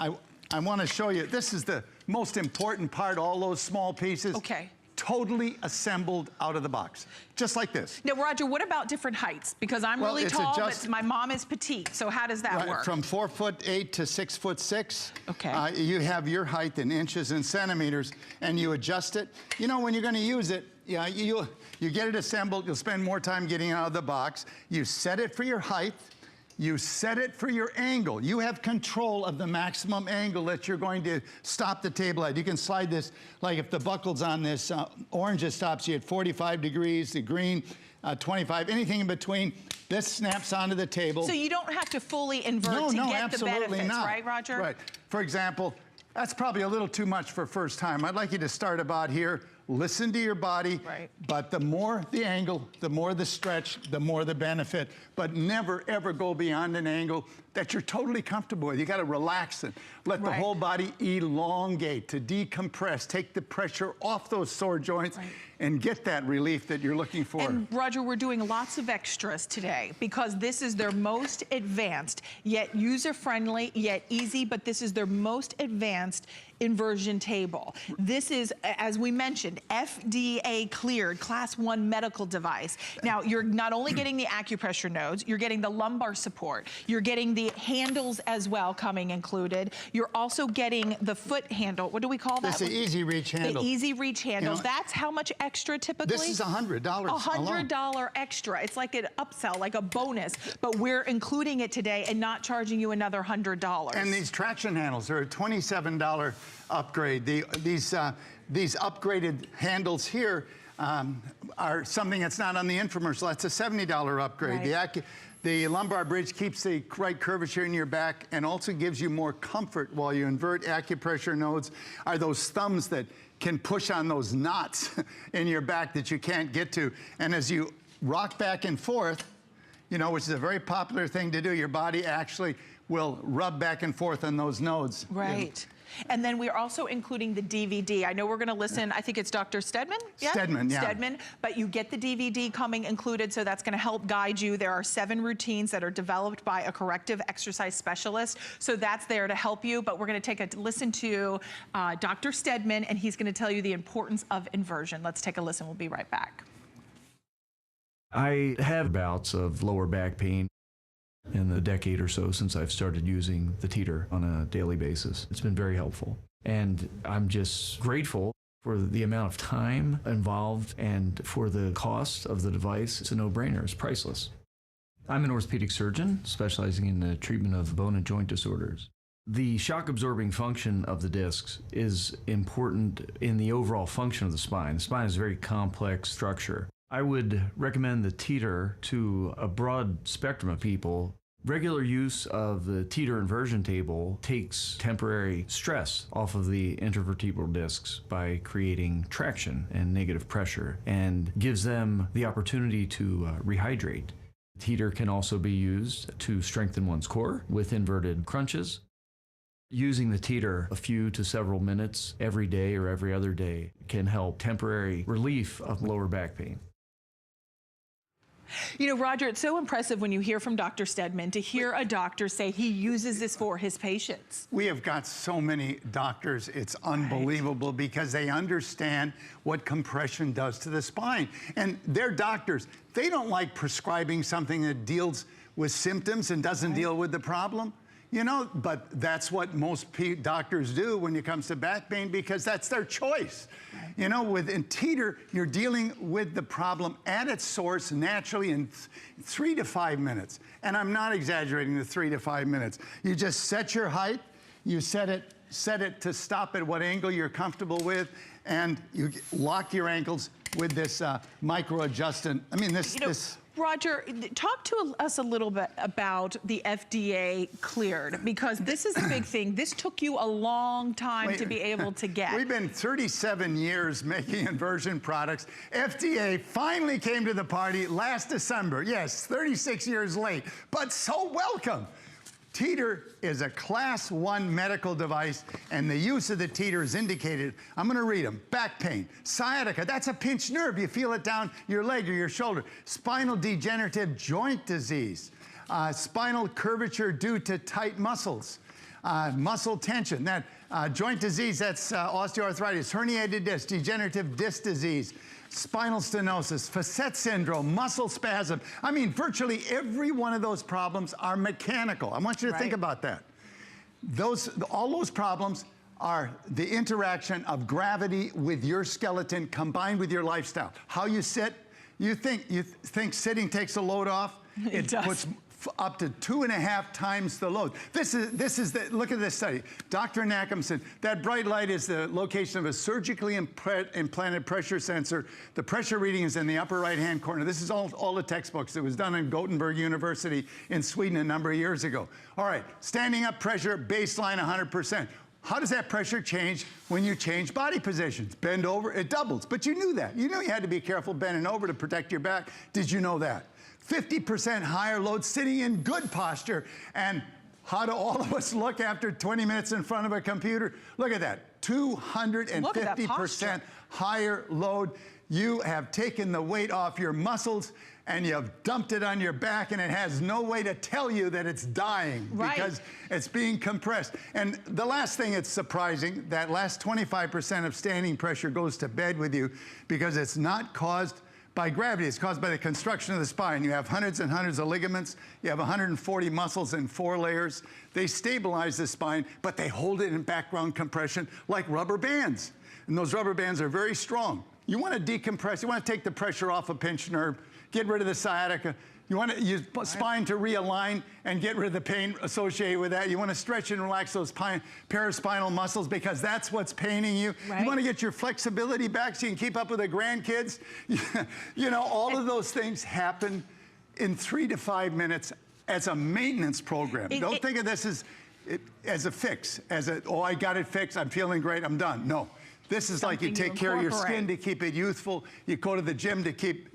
I want to show you, this is the most important part, all those small pieces. Okay. totally assembled out of the box, just like this. Now, Roger, what about different heights? Because I'm really tall, but my mom is petite. So how does that work? From 4'8" to 6'6". Okay. You have your height in inches and centimeters, and you adjust it. You know, when you're going to use it, yeah, you get it assembled. You'll spend more time getting it out of the box. You set it for your height. You set it for your angle. You have control of the maximum angle that you're going to stop the table at. You can slide this, like if the buckle's on this orange, it stops you at 45 degrees, the green, 25, anything in between. This snaps onto the table. So you don't have to fully invert to get the benefits, not. right, Roger? Right. For example, that's probably a little too much for first time. I'd like you to start about here. Listen to your body, but the more the angle, the more the stretch, the more the benefit. But never, ever go beyond an angle that you're totally comfortable with. You got to relax it. Let the whole body elongate, to decompress, take the pressure off those sore joints, and get that relief that you're looking for. And Roger, we're doing lots of extras today because this is their most advanced, yet user-friendly, yet easy, but this is their most advanced inversion table. This is, as we mentioned, FDA cleared class 1 medical device. Now, you're not only getting the acupressure nodes, you're getting the lumbar support, you're getting the handles as well coming included. You're also getting the foot handle. What do we call that? That's the easy reach handle. The easy reach handles. You know, that's how much extra typically? This is $100. $100 extra. It's like an upsell, like a bonus, but we're including it today and not charging you another $100. And these traction handles are a $27 upgrade. These upgraded handles here are something that's not on the infomercial. That's a $70 upgrade. Right. The lumbar bridge keeps the right curvature in your back and also gives you more comfort while you invert. Acupressure nodes are those thumbs that can push on those knots in your back that you can't get to. And as you rock back and forth, you know, which is a very popular thing to do, your body actually will rub back and forth on those nodes. Right. And then we're also including the DVD. I know we're going to listen, I think it's Dr. Stedman? Yeah? Stedman, yeah. Stedman, but you get the DVD coming included, so that's going to help guide you. There are 7 routines that are developed by a corrective exercise specialist, so that's there to help you. But we're going to take a listen to Dr. Stedman, and he's going to tell you the importance of inversion. Let's take a listen. We'll be right back. I have bouts of lower back pain in the decade or so since I've started using the Teeter on a daily basis. It's been very helpful. And I'm just grateful for the amount of time involved and for the cost of the device. It's a no-brainer. It's priceless. I'm an orthopedic surgeon specializing in the treatment of bone and joint disorders. The shock-absorbing function of the discs is important in the overall function of the spine. The spine is a very complex structure. I would recommend the Teeter to a broad spectrum of people. Regular use of the Teeter inversion table takes temporary stress off of the intervertebral discs by creating traction and negative pressure and gives them the opportunity to rehydrate. Teeter can also be used to strengthen one's core with inverted crunches. Using the Teeter a few to several minutes every day or every other day can help temporary relief of lower back pain. You know, Roger, it's so impressive when you hear from Dr. Stedman to hear a doctor say he uses this for his patients. We have got so many doctors, it's unbelievable because they understand what compression does to the spine. And they're doctors. They don't like prescribing something that deals with symptoms and doesn't deal with the problem. You know, but that's what most doctors do when it comes to back pain because that's their choice. You know, with Teeter, you're dealing with the problem at its source naturally in 3 to 5 minutes. And I'm not exaggerating the 3 to 5 minutes. You just set your height, you set it to stop at what angle you're comfortable with, and you lock your ankles with this micro adjustment. I mean, this. Roger, talk to us a little bit about the FDA cleared, because this is a big thing. This took you a long time to be able to get. We've been 37 years making inversion products. FDA finally came to the party last December. Yes, 36 years late, but so welcome. Teeter is a class 1 medical device, and the use of the Teeter is indicated. I'm going to read them. Back pain, sciatica, that's a pinched nerve. You feel it down your leg or your shoulder. Spinal degenerative joint disease, spinal curvature due to tight muscles, muscle tension, that joint disease, that's osteoarthritis, herniated disc, degenerative disc disease, spinal stenosis, facet syndrome, muscle spasm. I mean, virtually every one of those problems are mechanical. I want you to think about that. All those problems are the interaction of gravity with your skeleton combined with your lifestyle. How you sit, you think sitting takes a load off? It puts up to 2.5 times the load. Look at this study. Dr. Nackhamson, that bright light is the location of a surgically implanted pressure sensor. The pressure reading is in the upper right-hand corner. This is all the textbooks. It was done in Gothenburg University in Sweden a number of years ago. All right, standing up pressure, baseline 100%. How does that pressure change when you change body positions? Bend over, it doubles. But you knew that. You knew you had to be careful bending over to protect your back. Did you know that? 50% higher load sitting in good posture. And how do all of us look after 20 minutes in front of a computer? Look at that, 250% higher load. You have taken the weight off your muscles and you've dumped it on your back, and it has no way to tell you that it's dying because it's being compressed. And the last thing that's surprising, that last 25% of standing pressure goes to bed with you because it's not caused by gravity. It's caused by the construction of the spine. You have hundreds and hundreds of ligaments. You have 140 muscles in 4 layers. They stabilize the spine, but they hold it in background compression like rubber bands. And those rubber bands are very strong. You want to decompress. You want to take the pressure off a pinched nerve, get rid of the sciatica. You want to use spine to realign and get rid of the pain associated with that. You want to stretch and relax those paraspinal muscles because that's what's paining you. You want to get your flexibility back so you can keep up with the grandkids. You know, all of those things happen in 3 to 5 minutes as a maintenance program. Don't think of this as a fix, oh, I got it fixed, I'm feeling great, I'm done. No. This is like you take care of your skin to keep it youthful. You go to the gym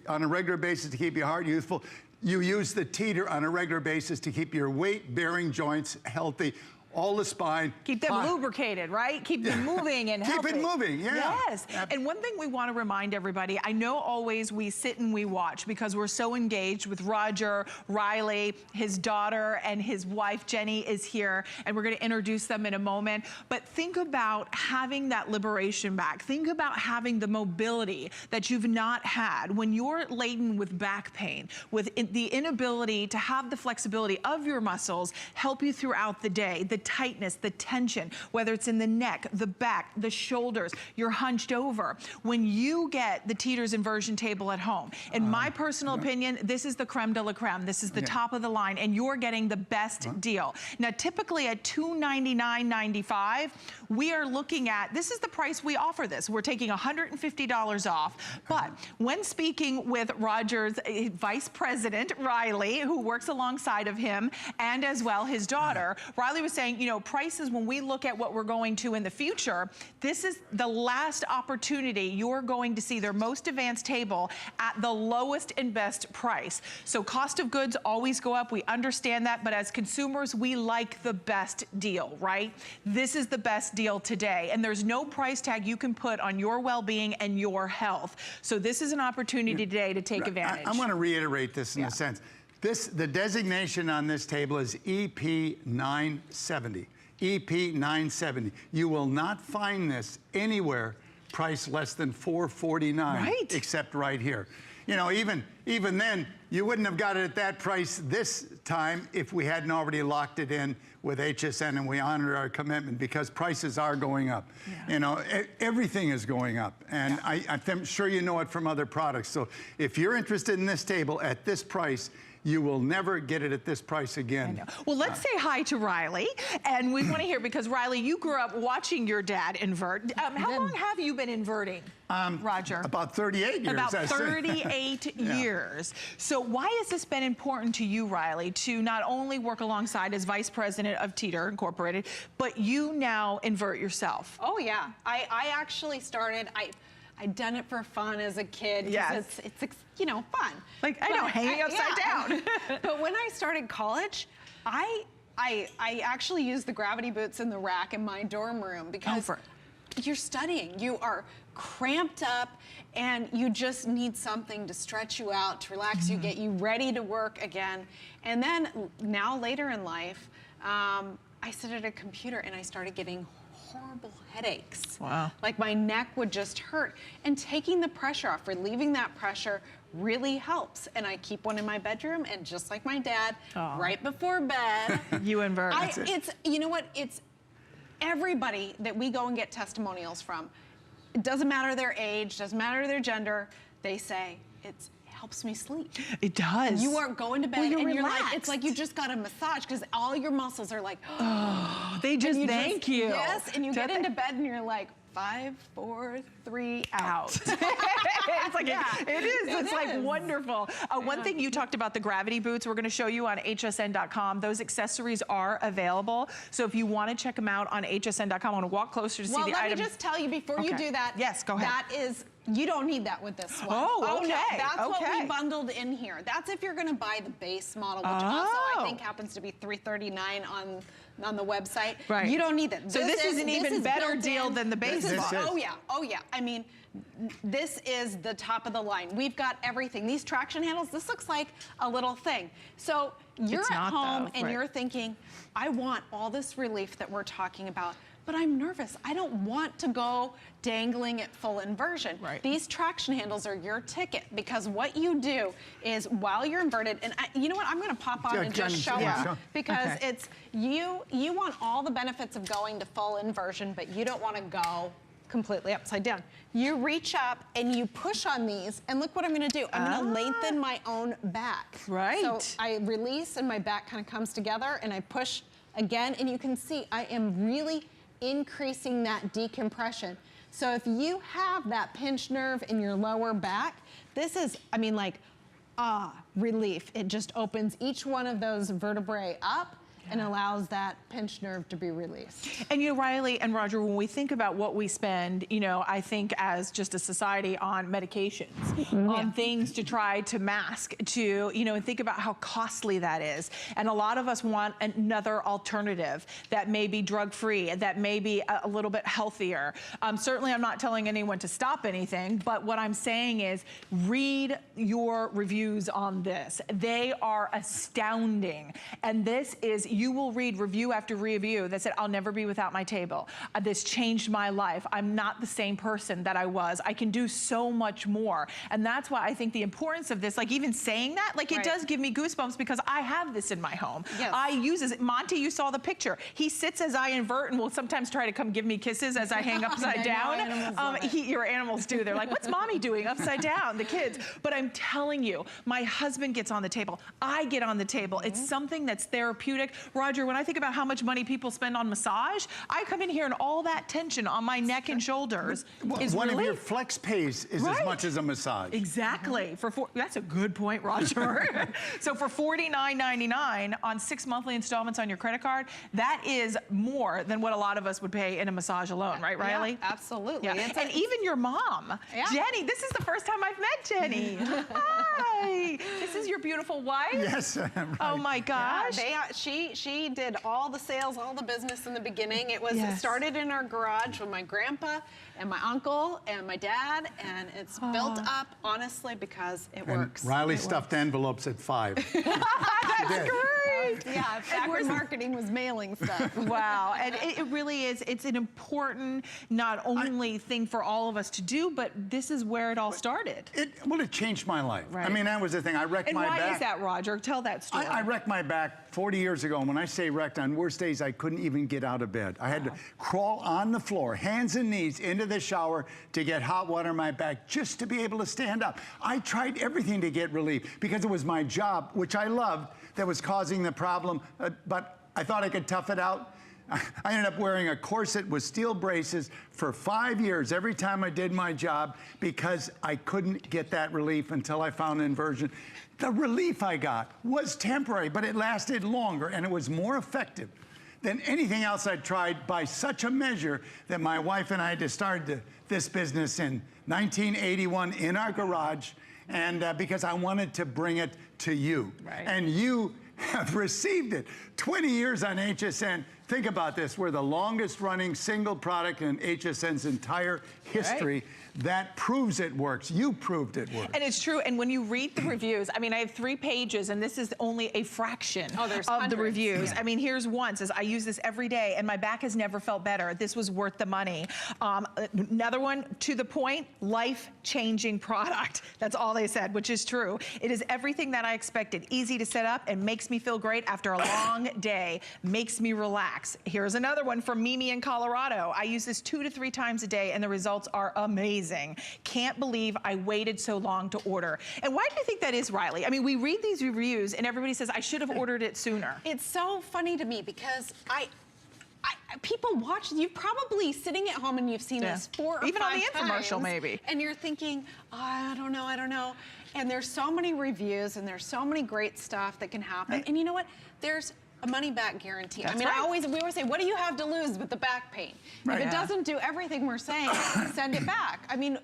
on a regular basis to keep your heart youthful. You use the Teeter on a regular basis to keep your weight-bearing joints healthy. All the spine. Keep them lubricated, right? Keep them moving and healthy. Keep it moving, yeah. Yes. And one thing we want to remind everybody, I know always we sit and we watch because we're so engaged with Roger, Riley, his daughter, and his wife, Jenny, is here, and we're going to introduce them in a moment. But think about having that liberation back. Think about having the mobility that you've not had when you're laden with back pain, with the inability to have the flexibility of your muscles help you throughout the day. The tightness, the tension, whether it's in the neck, the back, the shoulders, you're hunched over. When you get the Teeter's Inversion Table at home, in my personal opinion, this is the creme de la creme. This is the top of the line, and you're getting the best deal. Now, typically at $299.95, we are looking at, this is the price we offer this. We're taking $150 off. But when speaking with Roger's Vice President, Riley, who works alongside of him, and as well his daughter, Riley was saying, you know, prices, when we look at what we're going to in the future, this is the last opportunity you're going to see their most advanced table at the lowest and best price. So cost of goods always go up. We understand that. But as consumers, we like the best deal, right? This is the best deal today. And there's no price tag you can put on your well-being and your health. So this is an opportunity today to take advantage. I want to reiterate this in a sense. The designation on this table is EP970. EP970. You will not find this anywhere priced less than $449, except right here. You know, even then, you wouldn't have got it at that price this time if we hadn't already locked it in with HSN and we honored our commitment, because prices are going up. You know, everything is going up. And I'm sure you know it from other products. So if you're interested in this table at this price, you will never get it at this price again. Well, let's say hi to Riley. And we want to hear, because Riley, you grew up watching your dad invert. How long have you been inverting, Roger? About 38 years. About 38 years. So why has this been important to you, Riley, to not only work alongside as Vice President of Teeter Incorporated, but you now invert yourself? Oh, yeah. I actually started, I'd done it for fun as a kid. Yes. It's you know, fun. Like, I know, hanging upside down. But when I started college, I actually used the gravity boots in the rack in my dorm room because you're studying. You are cramped up and you just need something to stretch you out, to relax you, get you ready to work again. And then now later in life, I sit at a computer and I started getting horrible headaches. Wow. Like my neck would just hurt. And taking the pressure off, relieving that pressure really helps. And I keep one in my bedroom, and just like my dad, right before bed. You invert. It's, you know what, it's everybody that we go and get testimonials from. It doesn't matter their age, doesn't matter their gender, they say, it helps me sleep. It does. You aren't going to bed Well, and you're like, relaxed. it's like you just got a massage because all your muscles are like, oh, they just thank you. Yes, and you get into bed and you're like, 5, 4, 3, out. It's like, it is. It's like wonderful. One thing you talked about, the gravity boots, we're going to show you on hsn.com. Those accessories are available. So if you want to check them out on hsn.com, I want to walk closer to see the item. Well, let me just tell you before you do that. Yes, go ahead. That is, you don't need that with this one. Oh, okay. No, that's what Okay. we bundled in here. That's if you're going to buy the base model, which also I think happens to be $339 on the website. Right. You don't need that. So this is an even better built deal in. than the base model. Oh yeah, oh yeah. I mean, this is the top of the line. We've got everything. These traction handles, this looks like a little thing. So you're It's at not, home though. and Right. you're thinking, I want all this relief that we're talking about, but I'm nervous. I don't want to go dangling at full inversion. Right. These traction handles are your ticket, because what you do is while you're inverted, and you know what, I'm gonna pop on and just show them, because it's, you want all the benefits of going to full inversion, but you don't wanna go completely upside down. You reach up and you push on these, and look what I'm gonna do. I'm gonna lengthen my own back. Right. So I release and my back kind of comes together, and I push again, and you can see I am really increasing that decompression. So if you have that pinched nerve in your lower back, this is, I mean, like, relief. It just opens each one of those vertebrae up and allows that pinched nerve to be released. And you know, Riley and Roger, when we think about what we spend, you know, I think as just a society on medications, on things to try to mask, to, you know, and think about how costly that is. And a lot of us want another alternative that may be drug-free, that may be a little bit healthier. Certainly I'm not telling anyone to stop anything, but what I'm saying is read your reviews on this. They are astounding. And this is, you will read review after review that said, I'll never be without my table. This changed my life. I'm not the same person that I was. I can do so much more. And that's why I think the importance of this, like even saying that, like it does give me goosebumps, because I have this in my home. Yes. I use it. Monty, you saw the picture. He sits as I invert and will sometimes try to come give me kisses as I hang upside down. Your animals do. They're like, what's mommy doing upside down? The kids. But I'm telling you, my husband gets on the table. I get on the table. It's something that's therapeutic. Roger, when I think about how much money people spend on massage, I come in here and all that tension on my neck and shoulders is one relief. of your flex pays is as much as a massage. Exactly. That's a good point, Roger. So for $49.99 on 6 monthly installments on your credit card, that is more than what a lot of us would pay in a massage alone, right, Riley? Yeah, absolutely. Yeah. And even your mom, Jenny, this is the first time I've met Jenny. Hi. This is your beautiful wife? Yes. Right. Oh my gosh. She did all the sales, all the business in the beginning. It was started in our garage with my grandpa and my uncle and my dad, and it's built up, honestly, because it works. Riley stuffed envelopes at 5. That's great. Yeah, back when marketing was mailing stuff. Wow, and it really is, it's an important, not only thing for all of us to do, but this is where it all started. It changed my life. Right. I mean, that was the thing. I wrecked my back. And why is that, Roger? Tell that story. I wrecked my back 40 years ago, and when I say wrecked, on worst days, I couldn't even get out of bed. I had to crawl on the floor, hands and knees, into the shower to get hot water on my back just to be able to stand up. I tried everything to get relief because it was my job, which I loved, that was causing the problem, but I thought I could tough it out. I ended up wearing a corset with steel braces for 5 years every time I did my job because I couldn't get that relief until I found inversion. The relief I got was temporary, but it lasted longer and it was more effective than anything else I'd tried by such a measure that my wife and I had to start this business in 1981 in our garage, and because I wanted to bring it to you. Right. And you have received it. 20 years on HSN, Think about this. We're the longest running single product in HSN's entire history. That proves it works. You proved it works. And it's true. And when you read the reviews, I mean, I have 3 pages, and this is only a fraction of the reviews. I mean, here's one. Says, I use this every day, and my back has never felt better. This was worth the money. Another one, to the point, life-changing product. That's all they said, which is true. It is everything that I expected. Easy to set up and makes me feel great after a long day. Makes me relax. Here's another one from Mimi in Colorado. I use this 2 to 3 times a day, and the results are amazing. Can't believe I waited so long to order. And why do you think that is, Riley? I mean, we read these reviews and everybody says, I should have ordered it sooner. It's so funny to me because people watch, you're probably sitting at home and you've seen this 4 or 5 times. Even on the infomercial, maybe. And you're thinking, oh, I don't know. And there's so many reviews and there's so many great stuff that can happen. And you know what? There's a money-back guarantee. That's I mean, right. we always say, what do you have to lose with the back pain? Right. If it doesn't do everything we're saying, send it back. I mean,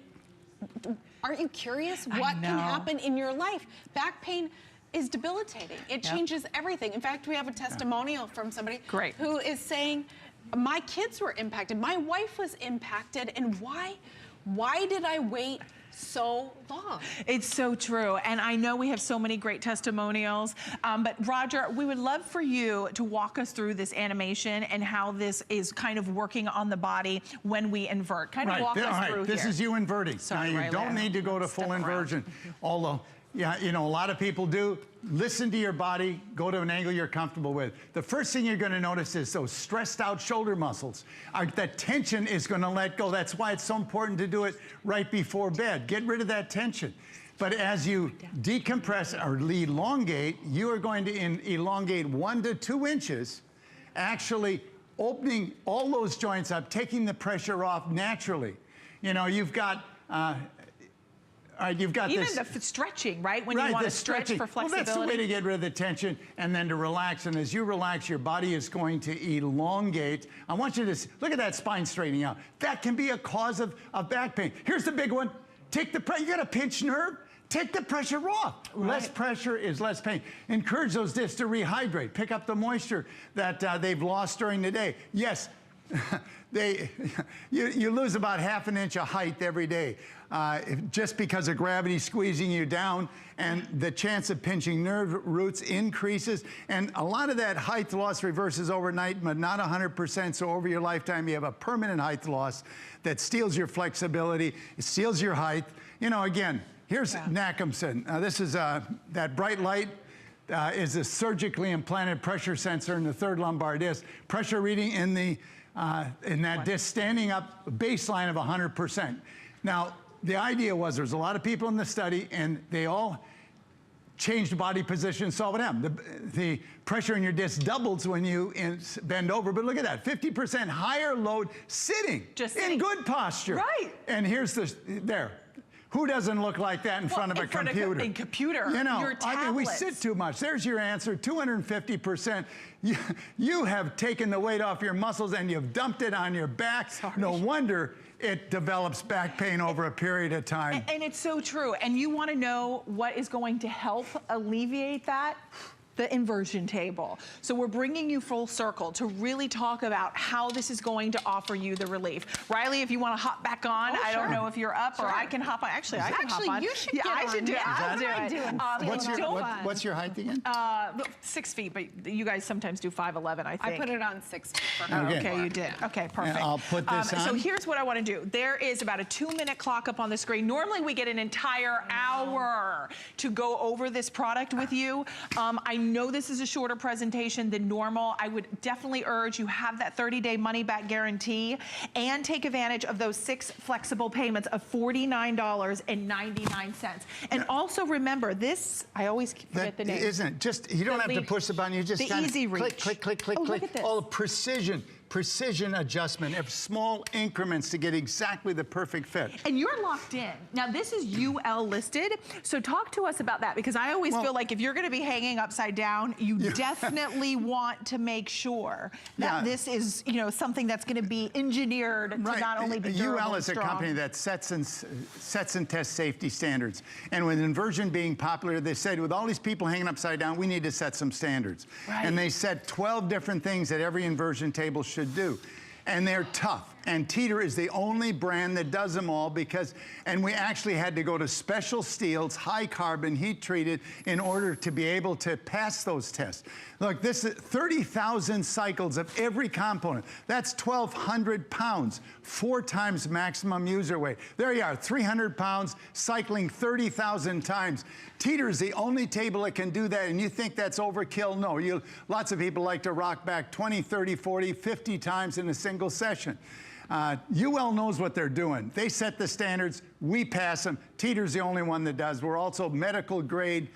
aren't you curious what can happen in your life? Back pain is debilitating. It changes everything. In fact, we have a testimonial from somebody who is saying, my kids were impacted, my wife was impacted, and why did I wait so long? It's so true. And I know we have so many great testimonials, but Roger, we would love for you to walk us through this animation and how this is kind of working on the body when we invert. Kind of walk us through This here. is you inverting. Sorry, now, you don't need to go to full inversion, although, yeah, you know, a lot of people do. Listen to your body, go to an angle you're comfortable with. The first thing you're gonna notice is those stressed out shoulder muscles. That tension is gonna let go. That's why it's so important to do it right before bed. Get rid of that tension. But as you decompress or elongate, you are going to elongate 1 to 2 inches, actually opening all those joints up, taking the pressure off naturally. You know, you've got even this, the stretching, right? When you want to stretch for flexibility. Well, that's the way to get rid of the tension and then to relax. And as you relax, your body is going to elongate. I want you to look at that spine straightening out. That can be a cause of back pain. Here's the big one. Take the pressure. You got a pinched nerve? Take the pressure off. Less pressure is less pain. Encourage those discs to rehydrate. Pick up the moisture that they've lost during the day. Yes, you lose about ½ an inch of height every day. Just because of gravity squeezing you down, and the chance of pinching nerve roots increases. And a lot of that height loss reverses overnight, but not 100%. So over your lifetime, you have a permanent height loss that steals your flexibility, it steals your height. You know, again, here's Nakamson. This is that bright light. Is a surgically implanted pressure sensor in the 3rd lumbar disc. Pressure reading in that disc standing up, baseline of 100%. Now, the idea was there's a lot of people in the study, and they all changed body position and saw what happened. The pressure in your disc doubles when you bend over, but look at that, 50% higher load sitting, in good posture. Right. And here's there. Who doesn't look like that in front of a computer? A computer, you know, your I mean, we sit too much. There's your answer, 250%. You have taken the weight off your muscles and you've dumped it on your back. No wonder it develops back pain over a period of time. And it's so true. And you want to know what is going to help alleviate that? The inversion table. So we're bringing you full circle to really talk about how this is going to offer you the relief. Riley, if you want to hop back on, I don't know if you're up or I can hop on. Actually, I can hop on. You should get I should do it. I'll do it. What's your height again? 6 feet, but you guys sometimes do 5'11", I think. I put it on 6 feet for her. Okay, you did. Okay, perfect. And I'll put this on. So here's what I want to do. There is about a 2-minute clock up on the screen. Normally we get an entire hour to go over this product with you. I know this is a shorter presentation than normal. I would definitely urge you have that 30-day money-back guarantee and take advantage of those 6 flexible payments of $49.99. And also remember this, I always forget the name. Isn't it? Just, you don't have to push the button. You just kind of easy reach. click, click, click, click, Oh, click. look at this. All the precision precision adjustment of small increments to get exactly the perfect fit. And you're locked in. Now, this is UL listed, so talk to us about that, because I always feel like if you're gonna be hanging upside down, you definitely want to make sure that this is, you know, something that's gonna be engineered to not only be durable UL is and a strong. company that sets and tests safety standards. And with inversion being popular, they said, with all these people hanging upside down, we need to set some standards. Right. And they set 12 different things that every inversion table should do. And they're tough. And Teeter is the only brand that does them all and we actually had to go to special steels, high carbon, heat treated, in order to be able to pass those tests. Look, this is 30,000 cycles of every component. That's 1,200 pounds, 4 times maximum user weight. There you are, 300 pounds, cycling 30,000 times. Teeter is the only table that can do that, and you think that's overkill? No, lots of people like to rock back 20, 30, 40, 50 times in a single session. UL knows what they're doing. They set the standards, we pass them. Teeter's the only one that does. We're also medical grade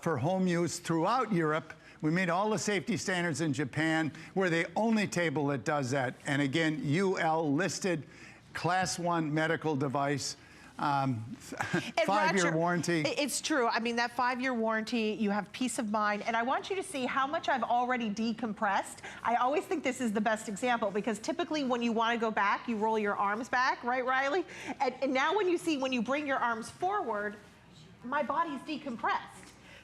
for home use throughout Europe. We made all the safety standards in Japan. We're the only table that does that. And again, UL listed, class 1 medical device. 5-year warranty. It's true. I mean, that 5-year warranty, you have peace of mind. And I want you to see how much I've already decompressed. I always think this is the best example, because typically when you want to go back, you roll your arms back, right, Riley? And now when you bring your arms forward, my body's decompressed.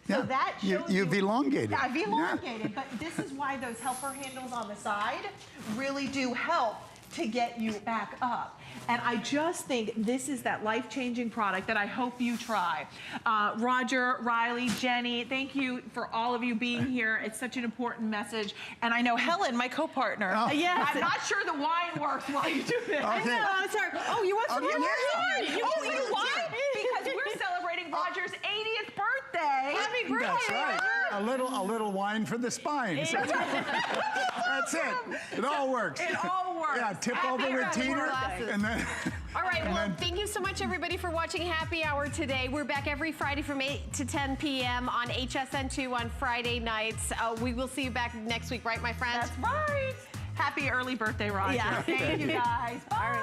So that shows you've elongated. Yeah, I've elongated, but this is why those helper handles on the side really do help to get you back up. And I just think this is that life-changing product that I hope you try. Roger, Riley, Jenny, thank you for all of you being here. It's such an important message. And I know Helen, my co-partner, I'm not sure the wine works while you do this. Okay. I'm sorry. Oh, you want some more wine? Yeah. You want? Because we're celebrating Roger's 80th birthday. Happy birthday, That's right. Roger. A little wine for the spine. That's it. It all works. It all works. Yeah, tip over with Teeter, and then. All right, well, thank you so much, everybody, for watching Happy Hour today. We're back every Friday from 8 to 10 p.m. on HSN2 on Friday nights. We will see you back next week, right, my friend? That's right. Happy early birthday, Roger. Yeah. Thank you, guys. Bye.